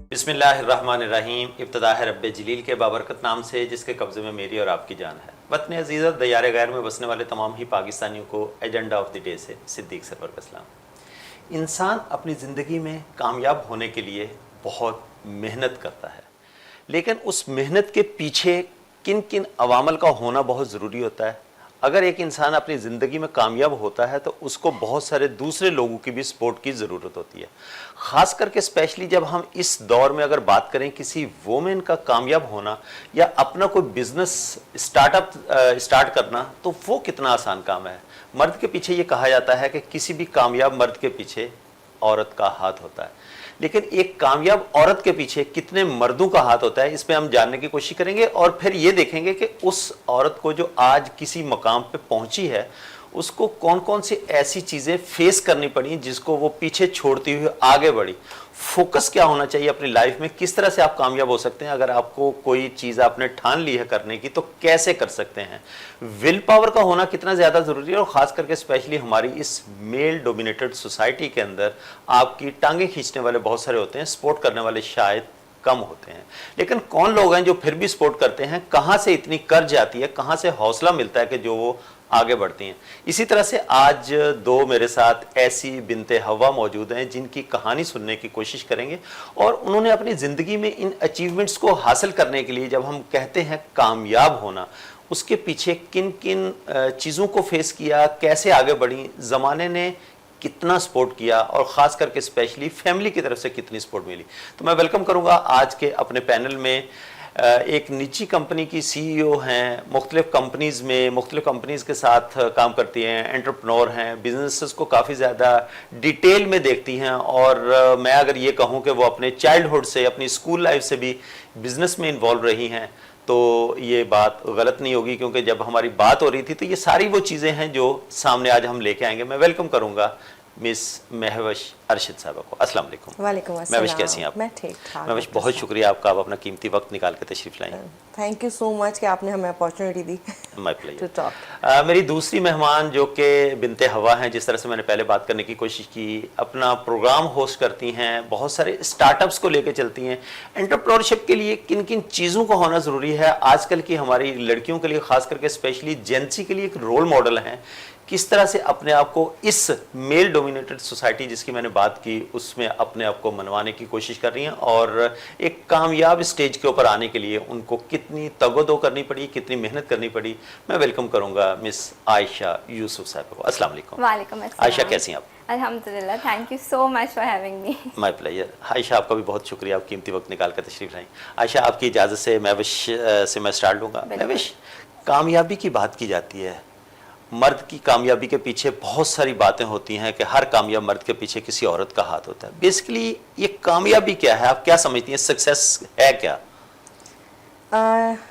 बिस्मिल्लाहिर्रहमानिर्रहीम। इब्तिदा है रब्बे जलील के बाबरकत नाम से जिसके कब्ज़े में मेरी और आपकी जान है। वतन अज़ीज़ और दयार गैर में बसने वाले तमाम ही पाकिस्तानियों को एजेंडा ऑफ द डे से सिद्दीक सरवर का सलाम। इंसान अपनी ज़िंदगी में कामयाब होने के लिए बहुत मेहनत करता है, लेकिन उस मेहनत के पीछे किन किन अवामल का होना बहुत ज़रूरी होता है। अगर एक इंसान अपनी ज़िंदगी में कामयाब होता है तो उसको बहुत सारे दूसरे लोगों की भी सपोर्ट की ज़रूरत होती है। ख़ास करके स्पेशली जब हम इस दौर में अगर बात करें किसी वोमेन का कामयाब होना या अपना कोई बिज़नेस स्टार्ट करना, तो वो कितना आसान काम है। मर्द के पीछे ये कहा जाता है कि किसी भी कामयाब मर्द के पीछे औरत का हाथ होता है, लेकिन एक कामयाब औरत के पीछे कितने मर्दों का हाथ होता है, इस पे हम जानने की कोशिश करेंगे और फिर ये देखेंगे कि उस औरत को जो आज किसी मकाम पे पहुंची है उसको कौन कौन सी ऐसी चीज़ें फेस करनी पड़ी जिसको वो पीछे छोड़ती हुई आगे बढ़ी। फोकस क्या होना चाहिए अपनी लाइफ में, किस तरह से आप कामयाब हो सकते हैं। अगर आपको कोई चीज़ आपने ठान ली है करने की तो कैसे कर सकते हैं। विल पावर का होना कितना ज़्यादा ज़रूरी है, और ख़ास करके स्पेशली हमारी इस मेल डोमिनेटेड सोसाइटी के अंदर आपकी टांगें खींचने वाले बहुत सारे होते हैं, सपोर्ट करने वाले शायद कम होते हैं। लेकिन कौन लोग हैं जो फिर भी सपोर्ट करते हैं, कहाँ से इतनी कर्ज आती है, कहाँ से हौसला मिलता है कि जो वो आगे बढ़ती हैं। इसी तरह से आज दो मेरे साथ ऐसी बिनते हवा मौजूद हैं जिनकी कहानी सुनने की कोशिश करेंगे, और उन्होंने अपनी ज़िंदगी में इन अचीवमेंट्स को हासिल करने के लिए, जब हम कहते हैं कामयाब होना, उसके पीछे किन किन चीज़ों को फेस किया, कैसे आगे बढ़ी, ज़माने ने कितना सपोर्ट किया, और ख़ास करके स्पेशली फैमिली की तरफ से कितनी सपोर्ट मिली। तो मैं वेलकम करूंगा आज के अपने पैनल में एक निजी कंपनी की सीईओ हैं, मुख्तलिफ कंपनीज़ में मुख्तलिफ कंपनीज़ के साथ काम करती हैं, एंटरप्रेन्योर हैं, बिजनेसेस को काफ़ी ज़्यादा डिटेल में देखती हैं, और मैं अगर ये कहूँ कि वो अपने चाइल्डहुड से, अपनी स्कूल लाइफ से भी बिज़नेस में इन्वॉल्व रही हैं तो ये बात गलत नहीं होगी, क्योंकि जब हमारी बात हो रही थी तो ये सारी वो चीज़ें हैं जो सामने आज हम लेके आएंगे। मैं वेलकम करूँगा मिस महवश अरशद साहबा को। अस्सलाम वालेकुम। वालेकुम अस्सलाम। महवश कैसी हैं आप? मैं ठीक ठाक। महवश बहुत शुक्रिया आपका, आप अपना कीमती वक्त निकाल के तशरीफ़ लाएं। थैंक यू सो मच कि आपने हमें अपॉर्चुनिटी दी माय प्लेजर टू टॉक। मेरी दूसरी मेहमान जो कि बिनते हवा हैं, जिस तरह से मैंने पहले बात करने की कोशिश की, अपना प्रोग्राम होस्ट करती हैं, बहुत सारे स्टार्टअप्स को लेकर चलती हैं। एंटरप्रेन्योरशिप के लिए किन किन चीज़ों का होना ज़रूरी है, आजकल की हमारी लड़कियों के लिए, ख़ास करके स्पेशली जेंसी के लिए एक रोल मॉडल हैं। किस तरह से अपने आप को इस मेल डोमिनेटेड सोसाइटी जिसकी मैंने बात की उसमें अपने आप को मनवाने की कोशिश कर रही हैं, और एक कामयाब स्टेज के ऊपर आने के लिए उनको कितनी तगोदो करनी पड़ी, कितनी मेहनत करनी पड़ी। मैं वेलकम करूंगा मिस आयशा यूसुफ साहब को। अस्सलाम वालेकुम। वालेकुम अस्सलाम। आयशा कैसी हैं आप? अल्हम्दुलिल्लाह, thank you so much for having me. My pleasure. Ayesha आपका भी बहुत शुक्रिया, आप कीमती वक्त निकाल कर तशरीफ लाएं। आयशा आपकी इजाज़त से महविश से मैं स्टार्ट लूँगा। महविश, कामयाबी की बात की जाती है, मर्द की कामयाबी के पीछे बहुत सारी बातें होती हैं कि हर कामयाब मर्द के पीछे किसी औरत का हाथ होता है। बेसिकली ये कामयाबी क्या है, आप क्या समझती हैं, सक्सेस है क्या?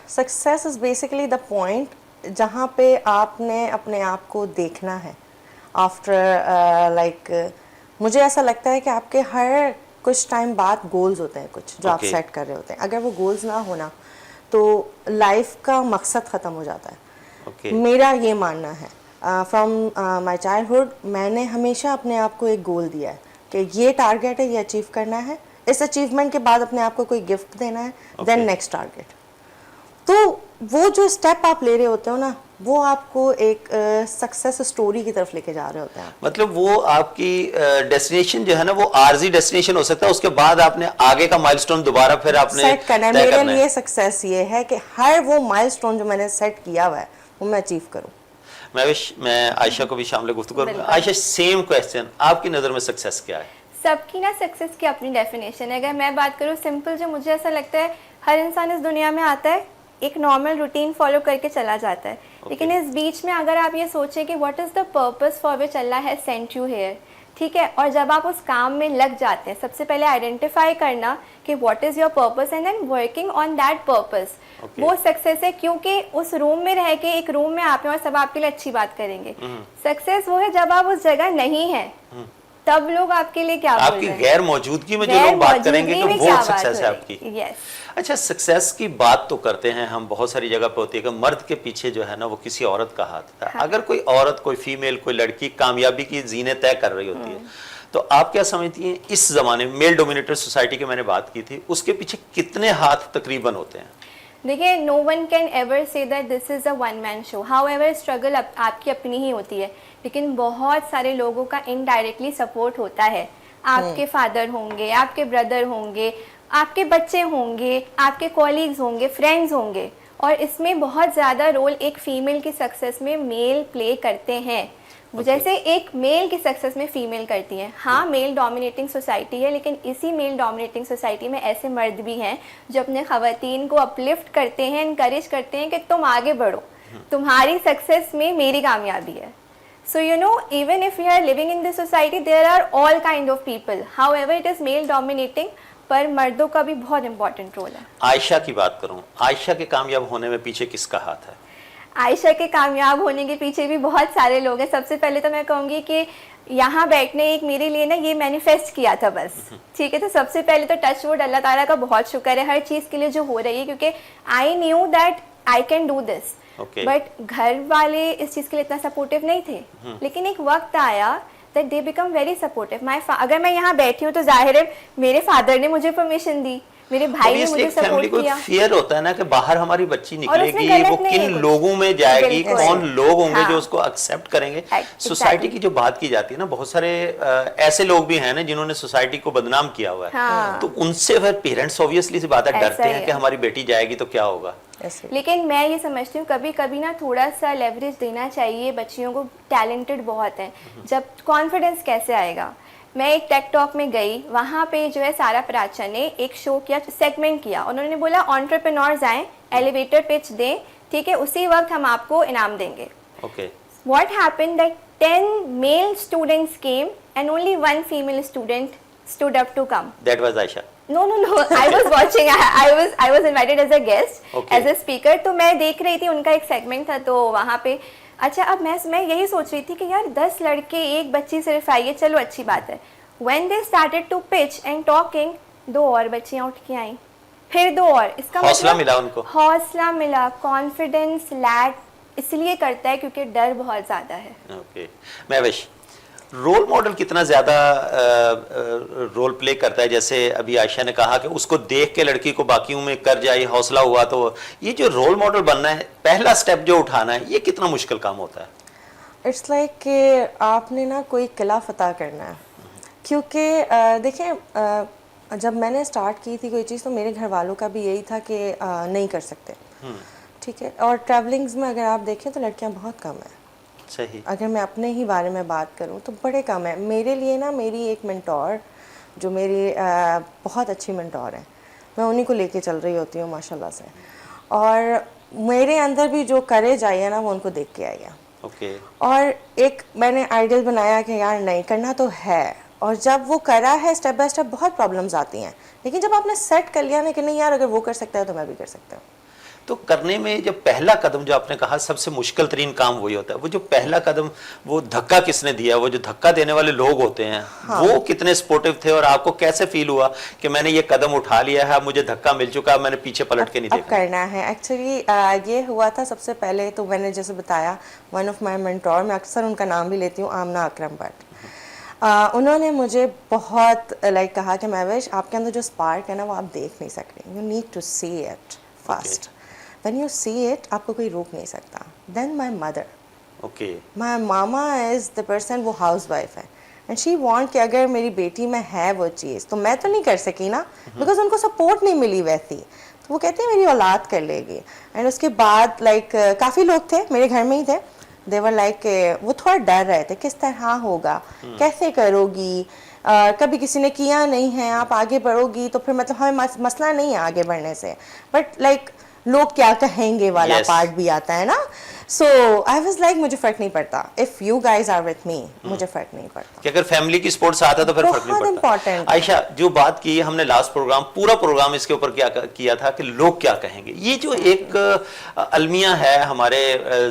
Success is basically the point जहाँ पे आपने अपने आप को देखना है आफ्टर मुझे ऐसा लगता है कि आपके हर कुछ टाइम बाद गोल्स होते हैं कुछ जो आप सेट कर रहे होते हैं। अगर वो गोल्स ना होना तो लाइफ का मकसद ख़त्म हो जाता है। मेरा ये मानना है, फ्रॉम माई चाइल्डहुड मैंने हमेशा अपने आप को एक गोल दिया है कि ये टारगेट है, ये अचीव करना है, इस अचीवमेंट के बाद अपने आप को कोई गिफ्ट देना है, देन नेक्स्ट टारगेट। तो वो जो स्टेप आप ले रहे होते हो ना, वो आपको एक सक्सेस स्टोरी की तरफ लेके जा रहे होते हैं। मतलब वो आपकी डेस्टिनेशन जो है ना, वो आर्जी डेस्टिनेशन हो सकता है, उसके बाद आपने आगे का माइलस्टोन दोबारा फिर आपने सेट करना है। मेरे लिए सक्सेस ये है कि हर वो माइलस्टोन जो मैंने सेट किया हुआ है वो मैं अचीव करूं। मैं आयशा को भी शामिल गुफ्तगू करूंगा। आयशा, सेम क्वेश्चन, आपकी नज़र में सक्सेस क्या है? सबकी ना सक्सेस की अपनी डेफिनेशन है। अगर मैं बात करूँ सिंपल, जो मुझे ऐसा लगता है हर इंसान इस दुनिया में आता है, एक नॉर्मल रूटीन फॉलो करके चला जाता है, लेकिन इस बीच में अगर आप ये सोचें कि what is the purpose for which Allah has sent you here, ठीक है, और जब आप उस काम में लग जाते हैं, सबसे पहले आइडेंटिफाई करना कि what is your purpose and then working on that purpose, वो सक्सेस है। क्योंकि उस रूम में रह के, एक रूम में आप हैं और सब आपके लिए अच्छी बात करेंगे। सक्सेस वो है जब आप उस जगह नहीं हैं तब लोग आपके लिए क्या बोल आपकी रहे हैं? गैर मौजूदगी में जो गैर लोग बात करेंगे मौजूदगी कि में क्या वो बात सक्सेस हो है रही? आपकी। Yes. अच्छा, सक्सेस की बात तो करते हैं हम, बहुत सारी जगह पे होती है कि मर्द के पीछे जो है ना वो किसी औरत का हाथ था। हाँ। अगर कोई औरत, कोई फीमेल, कोई लड़की कामयाबी की जीने तय कर रही होती है, तो आप क्या समझती हैं इस जमाने में मेल डोमिनेटेड सोसाइटी की मैंने बात की थी, उसके पीछे कितने हाथ तकरीबन होते हैं? देखिए, no one can ever say that this is a one man show. However struggle आपकी अपनी ही होती है, लेकिन बहुत सारे लोगों का इनडायरेक्टली सपोर्ट होता है। आपके फादर होंगे, आपके ब्रदर होंगे, आपके बच्चे होंगे, आपके कॉलीग्स होंगे, फ्रेंड्स होंगे, और इसमें बहुत ज़्यादा रोल एक फीमेल की सक्सेस में मेल प्ले करते हैं। जैसे एक मेल की सक्सेस में फीमेल करती है। हाँ, मेल डोमिनेटिंग सोसाइटी है, लेकिन इसी मेल डोमिनेटिंग सोसाइटी में ऐसे मर्द भी हैं जो अपने खवातीन को अपलिफ्ट करते हैं, इनकरेज करते हैं कि तुम आगे बढ़ो, तुम्हारी सक्सेस में मेरी कामयाबी है। So you know, even if we are living in this society, there are all kind of people. However, it is male dominating, पर मर्दों का भी बहुत इंपॉर्टेंट रोल है। आयशा की बात करूं, आयशा के कामयाब होने में पीछे किसका हाथ है? आयशा के कामयाब होने के पीछे भी बहुत सारे लोग हैं। सबसे पहले तो मैं कहूँगी कि यहाँ बैठने एक मेरे लिए ना ये मैनिफेस्ट किया था बस, ठीक है। तो सबसे पहले तो टच वुड, अल्लाह ताला का बहुत शुक्र है हर चीज़ के लिए जो हो रही है, क्योंकि I knew that I can do this. But घर वाले इस चीज़ के लिए इतना सपोर्टिव नहीं थे, लेकिन एक वक्त आया that they become very supportive. अगर मैं यहाँ बैठी हूँ तो जाहिर है मेरे फादर ने मुझे परमिशन दी, मेरे भाई ने मुझे सपोर्ट किया। फियर होता है ना कि बाहर हमारी बच्ची और उसमें निकलेगी, गलत वो नहीं किन है कुछ। लोगों में जाएगी, बिल्कुल। कौन लोग होंगे हाँ। जो उसको एक्सेप्ट करेंगे। Exactly. सोसाइटी की जो बात की जाती है ना, बहुत सारे ऐसे लोग भी हैं ना जिन्होंने सोसाइटी को बदनाम किया हुआ है। हाँ। तो उनसे फिर पेरेंट्स ऑब्वियसली सी बात है, ऐसा डरते ही हैं है। कि हमारी बेटी जाएगी तो क्या होगा। ऐसे लेकिन मैं ये समझती हूँ कभी कभी ना थोड़ा सा लेवरेज देना चाहिए बच्चियों को। टैलेंटेड बहुत हैं, जब कॉन्फिडेंस कैसे आएगा। मैं एक टेक टॉक में गई, वहाँ पे जो है सारा प्राचा ने एक शो किया, सेगमेंट किया। उन्होंने बोला एंटरप्रेन्योर्स आएँ, एलिवेटर पिच दें, ठीक है, उसी वक्त हम आपको इनाम देंगे। Okay, What happened that 10 male students came and only one female student stood up to come. That was Ayesha. No. I was watching. I was invited as a guest, Okay. as a speaker. तो मैं देख रही थी, उनका एक segment था, तो वहाँ पे अच्छा, अब मैं यही सोच रही थी कि यार 10 लड़के, एक बच्ची सिर्फ आई है, चलो अच्छी बात है। When they started to pitch and talking, 2 और बच्चियाँ उठ के आई, फिर 2 और। इसका हौसला मतलब मिला उनको। हौसला मिला। कॉन्फिडेंस लैक इसलिए करता है क्योंकि डर बहुत ज़्यादा है। ओके, महविश, रोल मॉडल कितना ज्यादा रोल प्ले करता है? जैसे अभी आयशा ने कहा कि उसको देख के लड़की को बाकियों में कर जाए, हौसला हुआ, तो ये जो रोल मॉडल बनना है, पहला स्टेप जो उठाना है, ये कितना मुश्किल काम होता है? इट्स लाइक कि आपने ना कोई किला फतह करना है, क्योंकि देखें, जब मैंने स्टार्ट की थी कोई चीज़ तो मेरे घर वालों का भी यही था कि नहीं कर सकते, ठीक है। और ट्रैवलिंग्स में अगर आप देखें तो लड़कियां बहुत कम है। सही। अगर मैं अपने ही बारे में बात करूं तो बड़े कम है। मेरे लिए ना मेरी एक मेंटोर, जो मेरी बहुत अच्छी मेंटोर है, मैं उन्हीं को लेके चल रही होती हूँ माशाल्लाह से। और मेरे अंदर भी जो करेज आई है ना, वो उनको देख के आई है। ओके। और एक मैंने आइडियल बनाया कि यार नहीं करना तो है, और जब वो करा है स्टेप बाय स्टेप बहुत प्रॉब्लम्स आती हैं, लेकिन जब आपने सेट कर लिया ना कि नहीं यार अगर वो कर सकता है तो मैं भी कर सकता हूँ। तो करने में जब पहला कदम, जो आपने कहा सबसे मुश्किल तरीन काम वही होता है, वो जो पहला कदम, वो धक्का किसने दिया? वो जो धक्का देने वाले लोग होते हैं, हाँ। वो कितने सपोर्टिव थे, और आपको कैसे फील हुआ कि मैंने ये कदम उठा लिया है, मुझे धक्का मिल चुका, मैंने पीछे पलट के नहीं देखा? करना है एक्चुअली ये हुआ था। सबसे पहले तो मैंने जैसे बताया, वन ऑफ माई मेंटोर, मैं अक्सर उनका नाम भी लेती हूँ, आमना अकरम भट्ट। उन्होंने मुझे बहुत कहा कि महविश, आपके अंदर जो स्पार्क है ना वो आप देख नहीं सकते, you need to see it first. When you see it, आपको कोई रोक नहीं सकता। Then my mother, okay, my mama is the person, वो हाउस वाइफ है, एंड शी वांट कि अगर मेरी बेटी में है वो चीज़ तो मैं तो नहीं कर सकी ना, बिकॉज उनको सपोर्ट नहीं मिली वैसी, तो वो कहते हैं मेरी औलाद कर लेगी। एंड उसके बाद काफ़ी लोग थे मेरे घर में ही थे, देवर वो थोड़ा डर रहे थे किस तरह होगा, कैसे करोगी, कभी किसी ने किया नहीं है, आप आगे बढ़ोगी तो फिर मतलब हमें मसला नहीं है आगे बढ़ने से। बट लोग क्या कहेंगे वाला Yes. पार्ट भी आता है ना. सो आई वाज लाइक मुझे फर्क नहीं पड़ता, if you guys are with me, मुझे फर्क नहीं पड़ता. कि अगर फैमिली की सपोर्ट साथ है तो फिर फर्क नहीं बहुत पड़ता. important. आयशा, जो बात की हमने लास्ट प्रोग्राम, पूरा प्रोग्राम इसके ऊपर क्या किया था कि लोग क्या कहेंगे. ये जो एक अलमिया है हमारे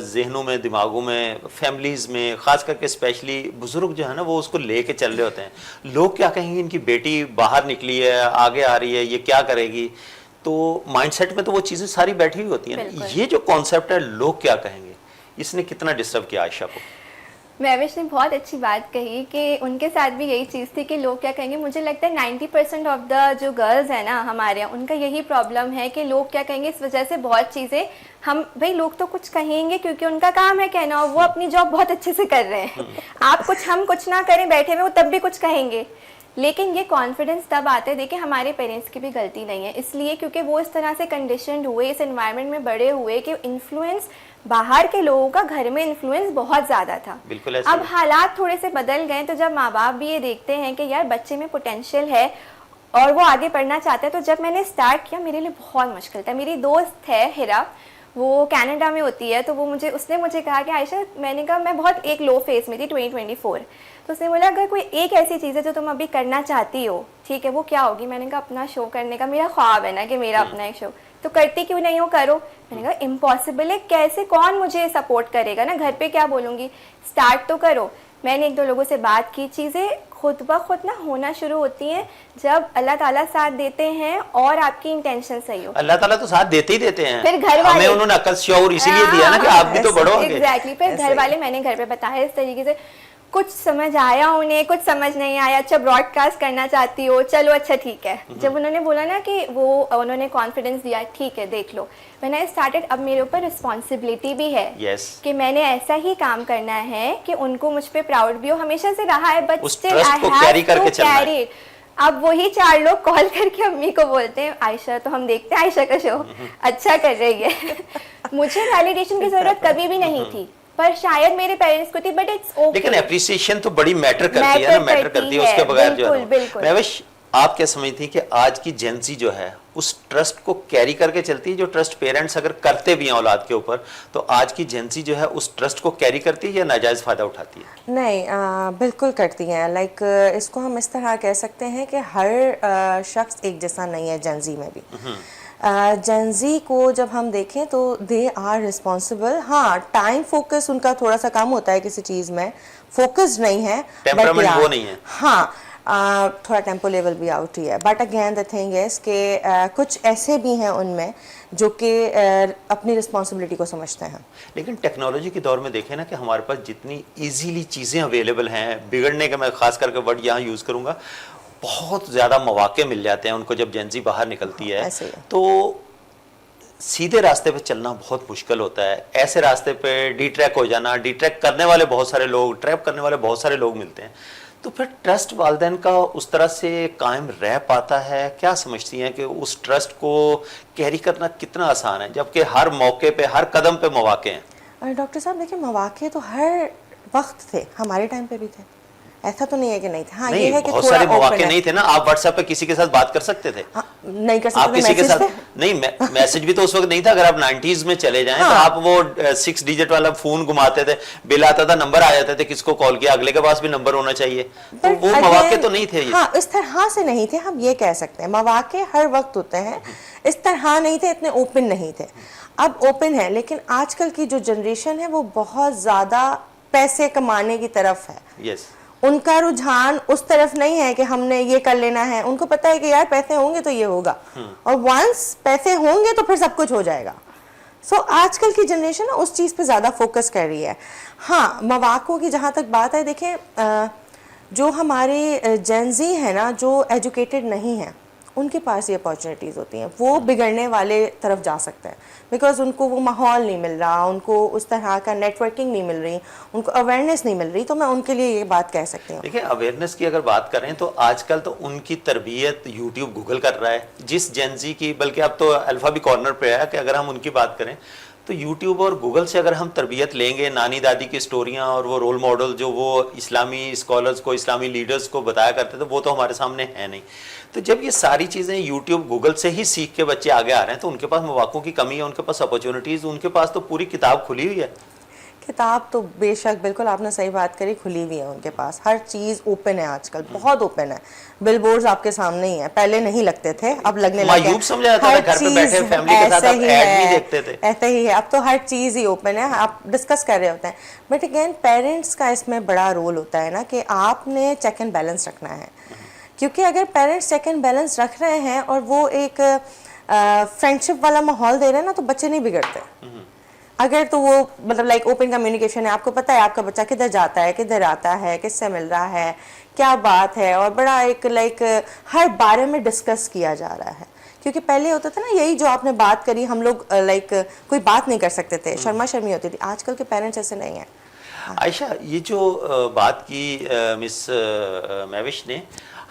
जहनों में, दिमागों में, फैमिलीज में, खास करके स्पेशली बुजुर्ग जो है ना, वो उसको लेके चल रहे होते हैं. लोग क्या कहेंगे, इनकी बेटी बाहर निकली है, आगे आ रही है, ये क्या करेगी. तो माइंडसेट में तो वो चीजें सारी बैठी हुई होती हैं. ये जो कॉन्सेप्ट है लोग क्या कहेंगे, इसने कितना डिस्टर्ब किया आयशा को. महविश ने बहुत अच्छी बात कही कि उनके साथ भी यही चीज़ थी कि लोग क्या कहेंगे. मुझे लगता है 90% ऑफ द जो गर्ल्स हैं ना हमारे यहाँ, उनका यही प्रॉब्लम है कि लोग क्या कहेंगे. इस वजह से बहुत चीज़ें हम, भाई लोग तो कुछ कहेंगे क्योंकि उनका काम है कहना, और वो अपनी जॉब बहुत अच्छे से कर रहे हैं. आप कुछ, हम कुछ ना करें बैठे हुए, वो तब भी कुछ कहेंगे. लेकिन ये कॉन्फिडेंस तब आते हैं, देखिए हमारे पेरेंट्स की भी गलती नहीं है, इसलिए क्योंकि वो इस तरह से कंडीशनड हुए, इस एनवायरनमेंट में बड़े हुए कि इन्फ्लुएंस बाहर के लोगों का घर में इन्फ्लुएंस बहुत ज़्यादा था. बिल्कुल ऐसे अब ही. हालात थोड़े से बदल गए, तो जब माँ बाप भी ये देखते हैं कि यार बच्चे में पोटेंशियल है और वो आगे पढ़ना चाहते हैं. तो जब मैंने स्टार्ट किया मेरे लिए बहुत मुश्किल था. मेरी दोस्त है हिरा, वो कनाडा में होती है, तो वो उसने मुझे कहा कि आयशा, मैंने कहा मैं बहुत एक लो फेस में थी 2024, तो उसने बोला अगर कोई एक ऐसी चीज़ है जो तुम अभी करना चाहती हो, ठीक है, वो क्या होगी. मैंने कहा अपना शो करने का, मेरा ख्वाब है ना कि मेरा अपना एक शो, तो करती क्यों नहीं हो, करो. मैंने कहा इम्पॉसिबल है, कैसे, कौन मुझे सपोर्ट करेगा ना, घर पे क्या बोलूँगी, स्टार्ट तो करो. मैंने एक दो लोगों से बात की, चीज़ें खुद ब खुद ना होना शुरू होती हैं जब अल्लाह ताला साथ देते हैं और आपकी इंटेंशन सही हो. अल्लाह ताला तो साथ देते ही देते हैं. फिर घर वाले, हमें उन्होंने अकल शऊर इसीलिए दिया ना कि आप भी तो बढ़ोगे. एग्जैक्टली. फिर घर वाले, मैंने घर पे बताया इस तरीके से, कुछ समझ आया उन्हें, कुछ समझ नहीं आया. अच्छा ब्रॉडकास्ट करना चाहती हो, चलो अच्छा ठीक है. जब उन्होंने बोला ना कि वो, उन्होंने कॉन्फिडेंस दिया, ठीक है देख लो, मैंने स्टार्टेड. अब मेरे ऊपर रिस्पॉन्सिबिलिटी भी है कि मैंने ऐसा ही काम करना है कि उनको मुझ पे प्राउड भी हो, हमेशा से रहा है, but still I have to carry it. अब वही 4 लोग कॉल करके अम्मी को बोलते हैं आयशा, तो हम देखते हैं आयशा का शो अच्छा कर रही है. मुझे वैलिडेशन की जरूरत कभी भी नहीं थी, पर शायद मेरे पेरेंट्स को थी, बट इट्स ओके. लेकिन एप्रिसिएशन तो बड़ी मैटर करती है ना, मैटर करती है. उसके बगैर जो है, महविश आप क्या समझती कि आज की जेंजी जो है उस ट्रस्ट को कैरी करके चलती है, जो ट्रस्ट पेरेंट्स अगर करते भी हैं औलाद के ऊपर, तो आज की जेंजी जो है उस ट्रस्ट को कैरी करती है या नाजायज फायदा उठाती है? नहीं, बिल्कुल करती हैं. लाइक इसको हम इस तरह कह सकते हैं कि हर शख्स एक जैसा नहीं है जेंजी में भी. जेंजी को जब हम देखें तो दे आर रिस्पॉन्सिबल. हाँ, टाइम फोकस उनका थोड़ा सा कम होता है, किसी चीज़ में फोकस नहीं है, टेम्परामेंट वो नहीं है. हाँ, थोड़ा टेम्पो लेवल भी आउट ही है. But again the thing is कि कुछ ऐसे भी हैं उनमें जो कि अपनी रिस्पॉन्सिबिलिटी को समझते हैं. लेकिन टेक्नोलॉजी के दौर में देखें ना कि हमारे पास जितनी इजीली चीज़ें अवेलेबल हैं, बिगड़ने का मैं खास करके वर्ड यहाँ यूज़ करूँगा, बहुत ज़्यादा मौके मिल जाते हैं उनको जब जेंजी बाहर निकलती है. तो सीधे रास्ते पे चलना बहुत मुश्किल होता है. ऐसे रास्ते पे डिट्रैक हो जाना, डिट्रैक करने वाले बहुत सारे लोग, ट्रैप करने वाले बहुत सारे लोग मिलते हैं. तो फिर ट्रस्ट वालिदैन का उस तरह से कायम रह पाता है? क्या समझती हैं कि उस ट्रस्ट को कैरी करना कितना आसान है, जबकि हर मौके पे, हर कदम पे मौके हैं? डॉक्टर साहब देखिए, मौके तो हर वक्त थे, हमारे टाइम पे भी थे, ऐसा तो नहीं है कि नहीं थे. हाँ, नहीं, ये है कि बहुत थोड़ा सारे मौके open नहीं थे ना. आप व्हाट्सएप पे किसी के साथ बात कर सकते थे. हाँ, नहीं कर सकते आप थे. किसी के मैसेज साथ थे. नहीं, मैसेज भी तो उस वक्त नहीं था. अगर आप 90s में चले जाएं तो आप वो 6 डिजिट वाला फोन घुमाते थे, बिल आता था, नंबर आ जाते थे, किसको कॉल किया, अगले के पास भी नंबर होना चाहिए. तो वो मौके तो नहीं थे ये. हाँ, इस तरह से नहीं थे, हम ये कह सकते हैं. मौके हर वक्त होते हैं, इस तरह नहीं थे, इतने ओपन नहीं थे. अब ओपन है, लेकिन आजकल की जो जनरेशन है वो बहुत ज्यादा पैसे कमाने की तरफ है. यस. उनका रुझान उस तरफ नहीं है कि हमने ये कर लेना है. उनको पता है कि यार पैसे होंगे तो ये होगा, और वंस पैसे होंगे तो फिर सब कुछ हो जाएगा. सो आजकल की जनरेशन उस चीज़ पे ज़्यादा फोकस कर रही है. हाँ, मौक़ों की जहाँ तक बात है, देखें जो हमारे जेंजी है ना, जो एजुकेटेड नहीं है, उनके पास ये अपॉर्चुनिटीज़ होती हैं. वो बिगड़ने वाले तरफ जा सकते हैं, बिकॉज उनको वो माहौल नहीं मिल रहा, उनको उस तरह का नेटवर्किंग नहीं मिल रही, उनको अवेयरनेस नहीं मिल रही. तो मैं उनके लिए ये बात कह सकती हूँ. देखिए, अवेयरनेस की अगर बात करें तो आजकल तो उनकी तरबियत यूट्यूब, गूगल कर रहा है. जिस जेंजी की, बल्कि अब तो अल्फा भी कॉर्नर पे है कि अगर हम उनकी बात करें तो यूट्यूब और गूगल से अगर हम तरबियत लेंगे, नानी दादी की स्टोरियाँ और वो रोल मॉडल जो वो इस्लामी स्कॉलर्स को, इस्लामी लीडर्स को बताया करते थे, वो तो हमारे सामने है नहीं। तो जब ये सारी चीज़ें यूट्यूब गूगल से ही सीख के बच्चे आगे आ रहे हैं, तो उनके पास मौक़ों की कमी है, उनके पास अपॉर्चुनिटीज़, उनके पास तो पूरी किताब खुली हुई है। किताब तो बेशक, बिल्कुल आपने सही बात करी, खुली हुई है उनके पास, हर चीज़ ओपन है आजकल, बहुत ओपन है। बिलबोर्ड्स आपके सामने ही है, पहले नहीं लगते थे, अब लगने लगे। मायूब समझा जाता था, घर पे बैठे फैमिली के साथ, अब ऐड नहीं देखते थे। ऐसे ही है, अब तो हर चीज़ ही ओपन है, आप डिस्कस कर रहे होते हैं। बट अगेन पेरेंट्स का इसमें बड़ा रोल होता है ना, कि आपने चेक एंड बैलेंस रखना है। क्योंकि अगर पेरेंट्स चेक एंड बैलेंस रख रहे हैं और वो एक फ्रेंडशिप वाला माहौल दे रहे हैं ना, तो बच्चे नहीं बिगड़ते। अगर तो वो मतलब लाइक ओपन कम्युनिकेशन है, आपको पता है आपका बच्चा किधर जाता है, किधर आता है, किससे मिल रहा है, क्या बात है, और बड़ा एक लाइक हर बारे में डिस्कस किया जा रहा है। क्योंकि पहले होता था ना, यही जो आपने बात करी, हम लोग लाइक कोई बात नहीं कर सकते थे, शर्मा शर्मी होती थी। आजकल के पेरेंट्स ऐसे नहीं हैं। आयशा, ये जो बात की मिस महविश ने,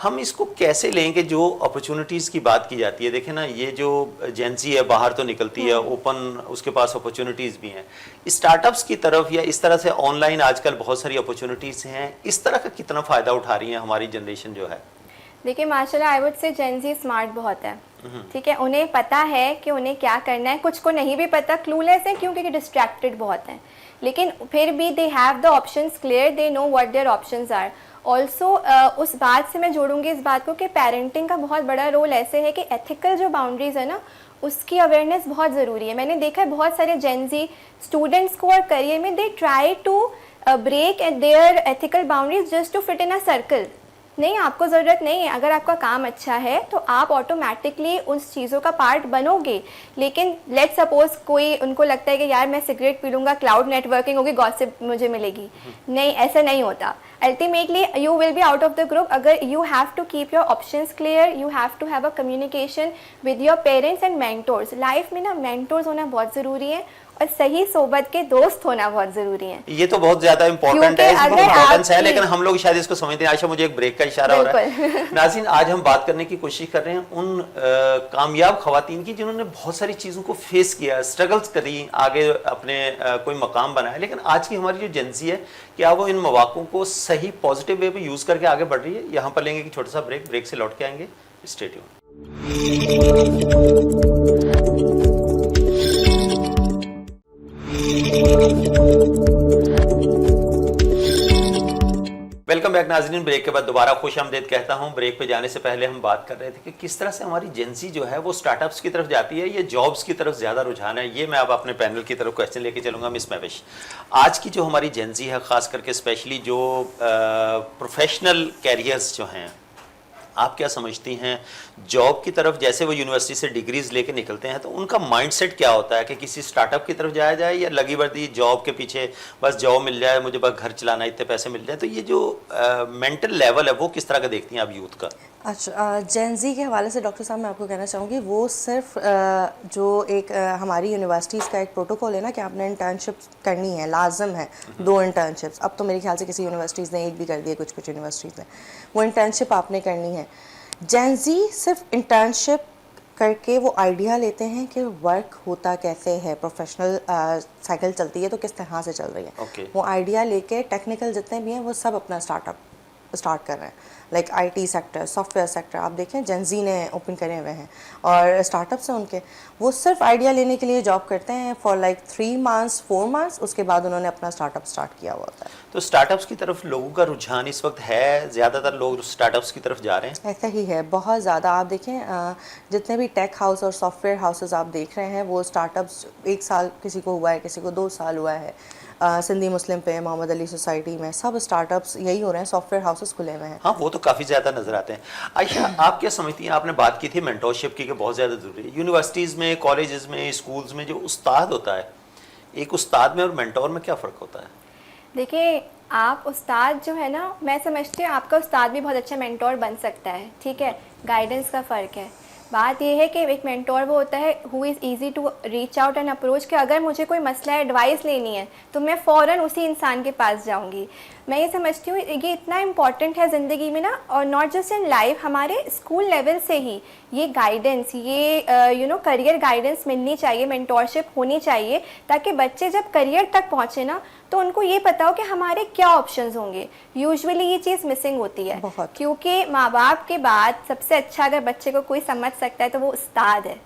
हम इसको कैसे लेंगे जो अपॉर्चुनिटीज़ की बात की जाती है? देखें ना, ये जो जेंजी है बाहर तो निकलती है, ओपन, उसके पास अपॉर्चुनिटीज़ भी हैं। स्टार्टअप्स की तरफ या इस तरह से ऑनलाइन आजकल बहुत सारी अपॉर्चुनिटीज़ हैं, इस तरह का कितना फ़ायदा उठा रही है हमारी जनरेशन जो है? देखिए माशाल्लाह, I would say Gen Z smart बहुत है, ठीक है, उन्हें पता है कि उन्हें क्या करना है। कुछ को नहीं भी पता, क्लूलेस है, क्योंकि डिस्ट्रैक्टेड बहुत हैं, लेकिन फिर भी they have the options clear, they know what their options are. Also उस बात से मैं जोड़ूंगी इस बात को कि पेरेंटिंग का बहुत बड़ा रोल ऐसे है कि एथिकल जो बाउंड्रीज है ना, उसकी अवेयरनेस बहुत ज़रूरी है। मैंने देखा है बहुत सारे जेंजी स्टूडेंट्स को और करियर में they try to break their ethical boundaries just to fit in a circle. नहीं, आपको ज़रूरत नहीं है। अगर आपका काम अच्छा है तो आप ऑटोमेटिकली उस चीज़ों का पार्ट बनोगे। लेकिन लेट सपोज कोई, उनको लगता है कि यार मैं सिगरेट पी लूँगा, क्लाउड नेटवर्किंग होगी, गॉसिप मुझे मिलेगी। नहीं, ऐसा नहीं होता। Ultimately you will be out of the group. अगर you have to keep your options clear, you have to have a communication with your parents and mentors. Life में ना मेंटोर्स होना बहुत ज़रूरी है और सही सोबत के दोस्त होना बहुत जरूरी है। ये तो बहुत ज्यादा इंपॉर्टेंट है, इसमें इम्पोर्टेंस है, लेकिन हम लोग शायद इसको समझते हैं। आयशा, मुझे एक ब्रेक का इशारा हो रहा है। नाज़रीन, आज हम बात करने की कोशिश कर रहे हैं उन कामयाब खवातीन की जिन्होंने बहुत सारी चीज़ों को फेस किया, स्ट्रगल्स करी, आगे अपने कोई मकाम बनाया। लेकिन आज की हमारी जो जेंजी है, क्या वो इन मौक़ों को सही पॉजिटिव वे में यूज़ करके आगे बढ़ रही है? यहाँ पर लेंगे कि छोटा सा ब्रेक, ब्रेक से लौट के आएंगे। Stay tuned. वेलकम बैक नाज़रीन। ब्रेक के बाद दोबारा खुशामदीद कहता हूं। ब्रेक पे जाने से पहले हम बात कर रहे थे कि किस तरह से हमारी जेंजी जो है वो स्टार्टअप्स की तरफ जाती है या जॉब्स की तरफ ज़्यादा रुझान है। ये मैं अब अपने पैनल की तरफ क्वेश्चन लेके चलूँगा। मिस महविश, आज की जो हमारी जेंजी है, ख़ास करके स्पेशली जो प्रोफेशनल कैरियर्स जो हैं, आप क्या समझती हैं जॉब की तरफ? जैसे वो यूनिवर्सिटी से डिग्रीज लेके निकलते हैं तो उनका माइंडसेट क्या होता है कि किसी स्टार्टअप की तरफ जाया जाए या लगी वर्दी जॉब के पीछे, बस जॉब मिल जाए, मुझे बस घर चलाना, इतने पैसे मिल जाए? तो ये जो मेंटल लेवल है वो किस तरह का देखती हैं आप यूथ का? अच्छा, जेंजी के हवाले से डॉक्टर साहब मैं आपको कहना चाहूँगी, वो सिर्फ जो एक हमारी यूनिवर्सिटीज़ का एक प्रोटोकॉल है ना कि आपने इंटर्नशिप करनी है, लाजम है 2 इंटर्नशिप्स। अब तो मेरे ख्याल से किसी यूनिवर्सिटीज़ ने 1 भी कर दी है, कुछ कुछ यूनिवर्सिटीज़ ने। वो इंटर्नशिप आपने करनी है। जेंजी सिर्फ इंटर्नशिप करके वो आइडिया लेते हैं कि वर्क होता कैसे है, प्रोफेशनल साइकिल चलती है तो किस तरह से चल रही है। वो आइडिया लेके टेक्निकल जितने भी हैं वो सब अपना स्टार्टअप स्टार्ट कर रहे हैं। Like IT sector, software sector, आप देखें जेंजी ने ओपन करे हुए हैं और स्टार्टअप्स हैं उनके। वो सिर्फ आइडिया लेने के लिए जॉब करते हैं फॉर लाइक 3 months 4 months, उसके बाद उन्होंने अपना स्टार्टअप स्टार्ट किया हुआ होता है। तो स्टार्टअप्स की तरफ लोगों का रुझान इस वक्त है, ज़्यादातर लोग स्टार्टअप्स की तरफ जा रहे हैं? ऐसा ही है, बहुत ज़्यादा। आप देखें जितने भी टेक हाउस और सॉफ्टवेयर हाउसेज आप देख रहे हैं, वो स्टार्टअप्स 1 साल किसी को हुआ है, किसी को 2 साल हुआ है। सिंधी मुस्लिम पे, मोहम्मद अली सोसाइटी में, सब स्टार्टअप्स यही हो रहे हैं, सॉफ्टवेयर हाउसेस खुले हुए हैं। हाँ, वो तो काफ़ी ज़्यादा नज़र आते हैं। आयशा, आप क्या समझती हैं? आपने बात की थी मेंटोरशिप की कि बहुत ज़्यादा ज़रूरी है। यूनिवर्सिटीज़ में, कॉलेजेस में, स्कूल्स में जो उस्ताद होता है, एक उस्ताद में और मेंटोर में क्या फ़र्क होता है? देखिए, आप उस्ताद जो है ना, मैं समझती हूँ आपका उस्ताद भी बहुत अच्छा मेंटोर बन सकता है, ठीक है, गाइडेंस का फ़र्क है। बात यह है कि एक मेंटोर वो होता है who is easy to reach out and approach, कि अगर मुझे कोई मसला एडवाइस लेनी है तो मैं फ़ौरन उसी इंसान के पास जाऊंगी। मैं ये समझती हूँ ये इतना इम्पॉर्टेंट है ज़िंदगी में ना, और नॉट जस्ट इन लाइफ, हमारे स्कूल लेवल से ही ये गाइडेंस, ये करियर गाइडेंस मिलनी चाहिए, मेंटोरशिप होनी चाहिए, ताकि बच्चे जब करियर तक पहुँचे ना तो उनको ये पता हो कि हमारे क्या ऑप्शंस होंगे। यूजुअली ये चीज़ मिसिंग होती है बहुत। क्योंकि माँ बाप के बाद सबसे अच्छा अगर बच्चे को कोई समझ सकता है तो वो उस्ताद है।